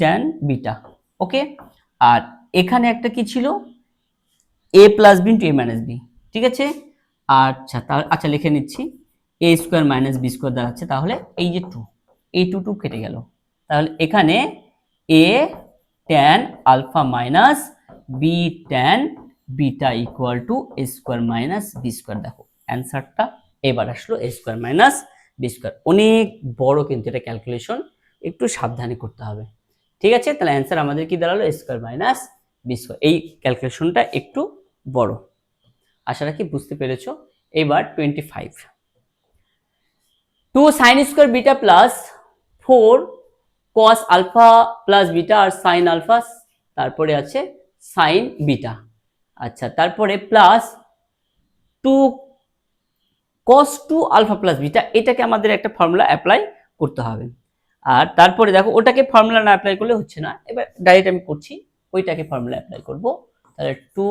tan বিটা, ওকে। আর এখানে একটা কি ছিল, a plus B into a minus B, ঠিক আছে। আচ্ছা লিখে নিচ্ছি, a square minus B square দাঁড়াচ্ছে, তাহলে এই যে 2, এই 2 কেটে গেল, তাহলে এখানে a tan alpha minus b tan beta equal to a square minus B square. দেখো অ্যান্সারটা এবার আসলো a square minus B square, অনেক বড় কিন্তু এটা ক্যালকুলেশন, একটু সাবধানে করতে হবে, ঠিক আছে। তাহলে অ্যান্সার আমাদের কি দাঁড়ালো, a square minus B square, এই ক্যালকুলেশনটা একটু বড়, আশা রাখি বুঝতে পেরেছো। এবার 25, 2 sine square beta plus 4 cos alpha plus beta আর সাইন আলফা, তারপরে আছে সাইন বিটা, আচ্ছা তারপরে plus 2 cos 2 alpha plus beta, এটাকে আমাদের একটা ফর্মুলা অ্যাপ্লাই করতে হবে, আর তারপরে দেখো ওটাকে ফর্মুলা না অ্যাপ্লাই করলে হচ্ছে না, এবার ডাইরেক্ট আমি করছি, ওইটাকে ফর্মুলা অ্যাপ্লাই করব, তাহলে 2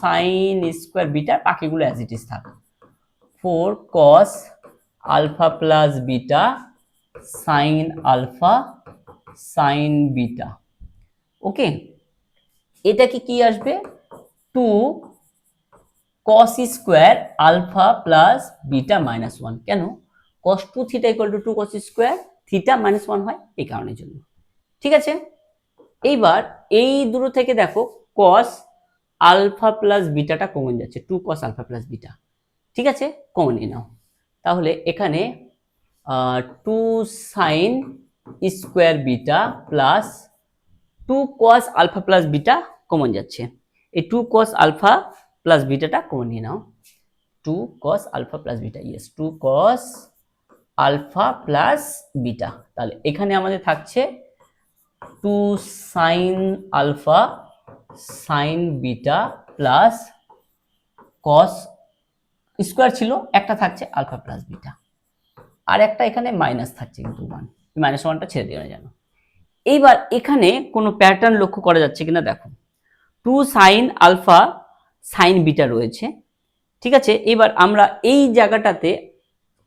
সাইন স্কোয়ার বিটা, বাকিগুলো অ্যাজ ইট ইজ থাক, 4 cos alpha plus beta sine alpha sine beta, okay. এটা কি আসবে, 2 cos square alpha plus beta minus 1, কেন cos 2 theta equal to 2 cos square theta minus 1 হয়, এই কারণের জন্য, ঠিক আছে। এইবার এই দুটো থেকে দেখো cos আলফা প্লাস বিটাটা কমন যাচ্ছে, 2 cos আলফা প্লাস বিটা, ঠিক আছে, কমন নিয়ে নাও, তাহলে এখানে 2 sine square beta plus 2 cos alpha plus beta common যাচ্ছে, এই 2 cos আলফা প্লাস বিটাটা কমন নিয়ে নাও, 2 cos alpha plus beta, yes 2 cos alpha plus beta, তাহলে এখানে আমাদের থাকছে 2 sine alpha sine beta plus cos square ছিল একটা থাকছে আলফা প্লাস বিটা, আর একটা এখানে মাইনাস থাকছে কিন্তু 1, মাইনাস 1টা ছেড়ে দিও না জানো। এইবার এখানে কোনো প্যাটার্ন লক্ষ্য করা যাচ্ছে কিনা দেখো, 2 সাইন আলফা সাইন বিটা রয়েছে, ঠিক আছে। এবার আমরা এই জায়গাটাতে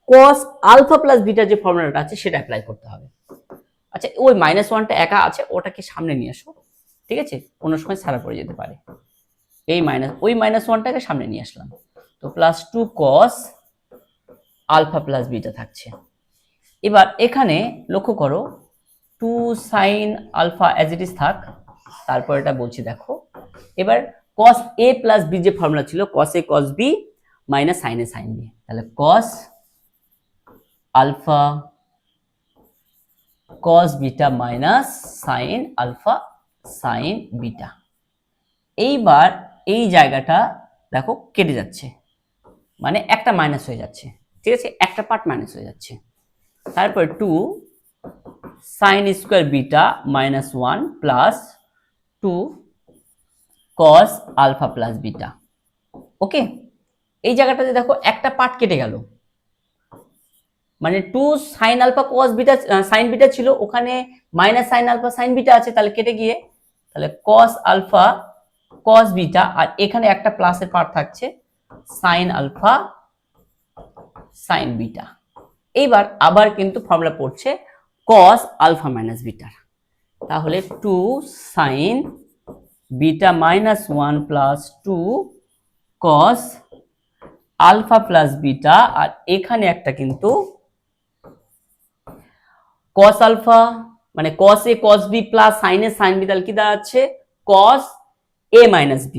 cos আলফা প্লাস বিটা যে ফর্মুলাটা আছে সেটা অ্যাপ্লাই করতে হবে, আচ্ছা ওই মাইনাস 1টা একা আছে, ওটাকে সামনে নিয়ে আসো, ঠিক আছে, কোনো সময় ছাড়া পড়ে যেতে পারে, এই মাইনাস 1টাকে সামনে নিয়ে আসলাম, তো plus 2 cos alpha plus beta থাকছে। এবার এখানে লক্ষ্য করো 2 sine alpha as it is থাক, তারপর এটা বলছি দেখো, এবার cos a প্লাস b যে ফর্মুলা ছিল, cos a cos b minus sine a sine b, তাহলে cos alpha cos beta minus sine alpha sine beta. এইবার এই জায়গাটা দেখো কেটে যাচ্ছে, মানে একটা মাইনাস হয়ে যাচ্ছে, ঠিক আছে, একটা পার্ট মাইনাস হয়ে যাচ্ছে, তারপর 2 sine square beta minus 1 plus 2 cos alpha plus beta, okay. এই জায়গাটাতে দেখো একটা পার্ট কেটে গেল, মানে 2 sine alpha cos beta sine beta ছিল, ওখানে minus sine alpha sine beta আছে, তাহলে কেটে গিয়ে তাহলে cos আলফা cos বিটা, আর এখানে একটা প্লাসের পার্ট থাকছে সাইন আলফা সাইন বিটা। এইবার আবার কিন্তু ফর্মুলা পড়ছে cos আলফা মাইনাস বিটার, তাহলে 2 sine beta minus 1 plus 2 cos alpha plus beta, আর এখানে একটা কিন্তু cos আলফা মানে cos a cos b plus sin a sin b, তাহলে কি দাঁড়াচ্ছে cos a minus b,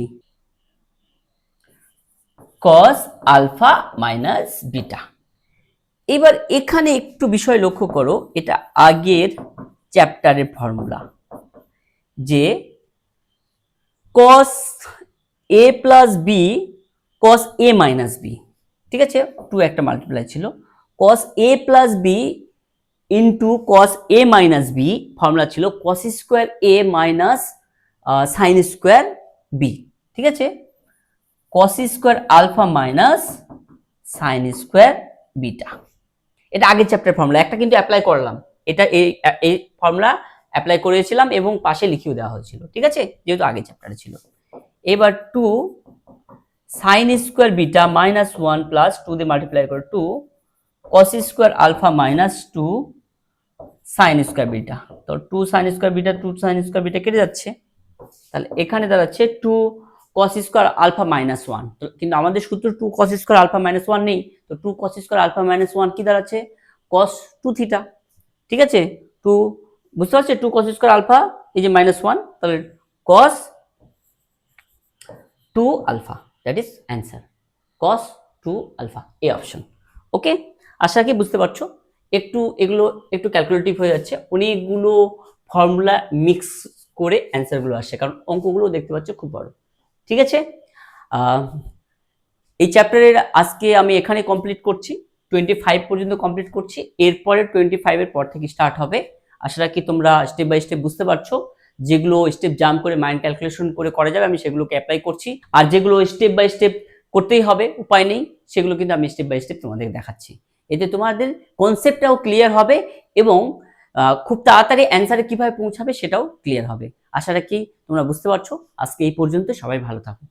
cos alpha minus beta. এবার এখানে একটু বিষয় লক্ষ্য করো, এটা আগের চ্যাপ্টারের ফর্মুলা, যে cos a plus b cos a minus b, ঠিক আছে, 2 একটা মাল্টিপ্লাই ছিল, cos a plus B into cos a minus B, formula ছিল cos square a minus sine square B. ঠিক আছে, cos square alpha minus sine square beta. এটা আগের chapter formula, একটা কিন্তু অ্যাপ্লাই করলাম, এটা এই ফর্মুলা অ্যাপ্লাই করেছিলাম এবং পাশে লিখিয়ে দেওয়া হয়েছিল। ঠিক আছে, যেহেতু আগের চ্যাপ্টারে ছিল। এবার 2 sine square beta minus 1 plus 2 দিয়ে মাল্টিপ্লাই করে 2 cos square alpha minus 2 sine square beta. তো 2 sine square beta 2 sine square beta কেটে যাচ্ছে, তাহলে এখানে দাঁড়াচ্ছে 2 cos স্কোয়ার আলফা মাইনাস 1। কিন্তু আমাদের সূত্র 2 cos স্কোয়ার আলফা মাইনাস 1 নেই, তো 2 cos স্কোয়ার আলফা মাইনাস 1 কি দাঁড়াচ্ছে cos 2 থিটা। ঠিক আছে, 2 বুঝতে পারছে, 2 cos স্কোয়ার আলফা এই যে মাইনাস 1, তাহলে cos 2 alpha, that is answer, cos 2 alpha, এই অপশন। ওকে, আশা কি বুঝতে পারছো, এগুলো একটু ক্যালকুলেটিভ হয়ে যাচ্ছে, অনেকগুলো ফর্মুলা মিক্স করে অ্যান্সারগুলো আসে, কারণ অঙ্কগুলো দেখতে পাচ্ছ খুব বড়। ঠিক আছে, এই চ্যাপ্টারের আজকে আমি এখানে কমপ্লিট করছি, 25 পর্যন্ত কমপ্লিট করছি, এরপরে 25 এর পর থেকে স্টার্ট হবে। আশা রাখি তোমরা স্টেপ বাই স্টেপ বুঝতে পারছো, যেগুলো স্টেপ জাম্প করে মাইন্ড ক্যালকুলেশন করে করা যাবে আমি সেগুলোকে অ্যাপ্লাই করছি, আর যেগুলো স্টেপ বাই স্টেপ করতেই হবে, উপায় নেই, সেগুলো কিন্তু আমি স্টেপ বাই স্টেপ তোমাদের দেখাচ্ছি। এতে তোমাদের কনসেপ্টটাও ক্লিয়ার হবে এবং খুব তাড়াতাড়ি অ্যান্সারে কিভাবে পৌঁছাবে সেটাও ক্লিয়ার হবে। আশা রাখি তোমরা বুঝতে পারছো। আজকে এই পর্যন্ত, সবাই ভালো থাকো।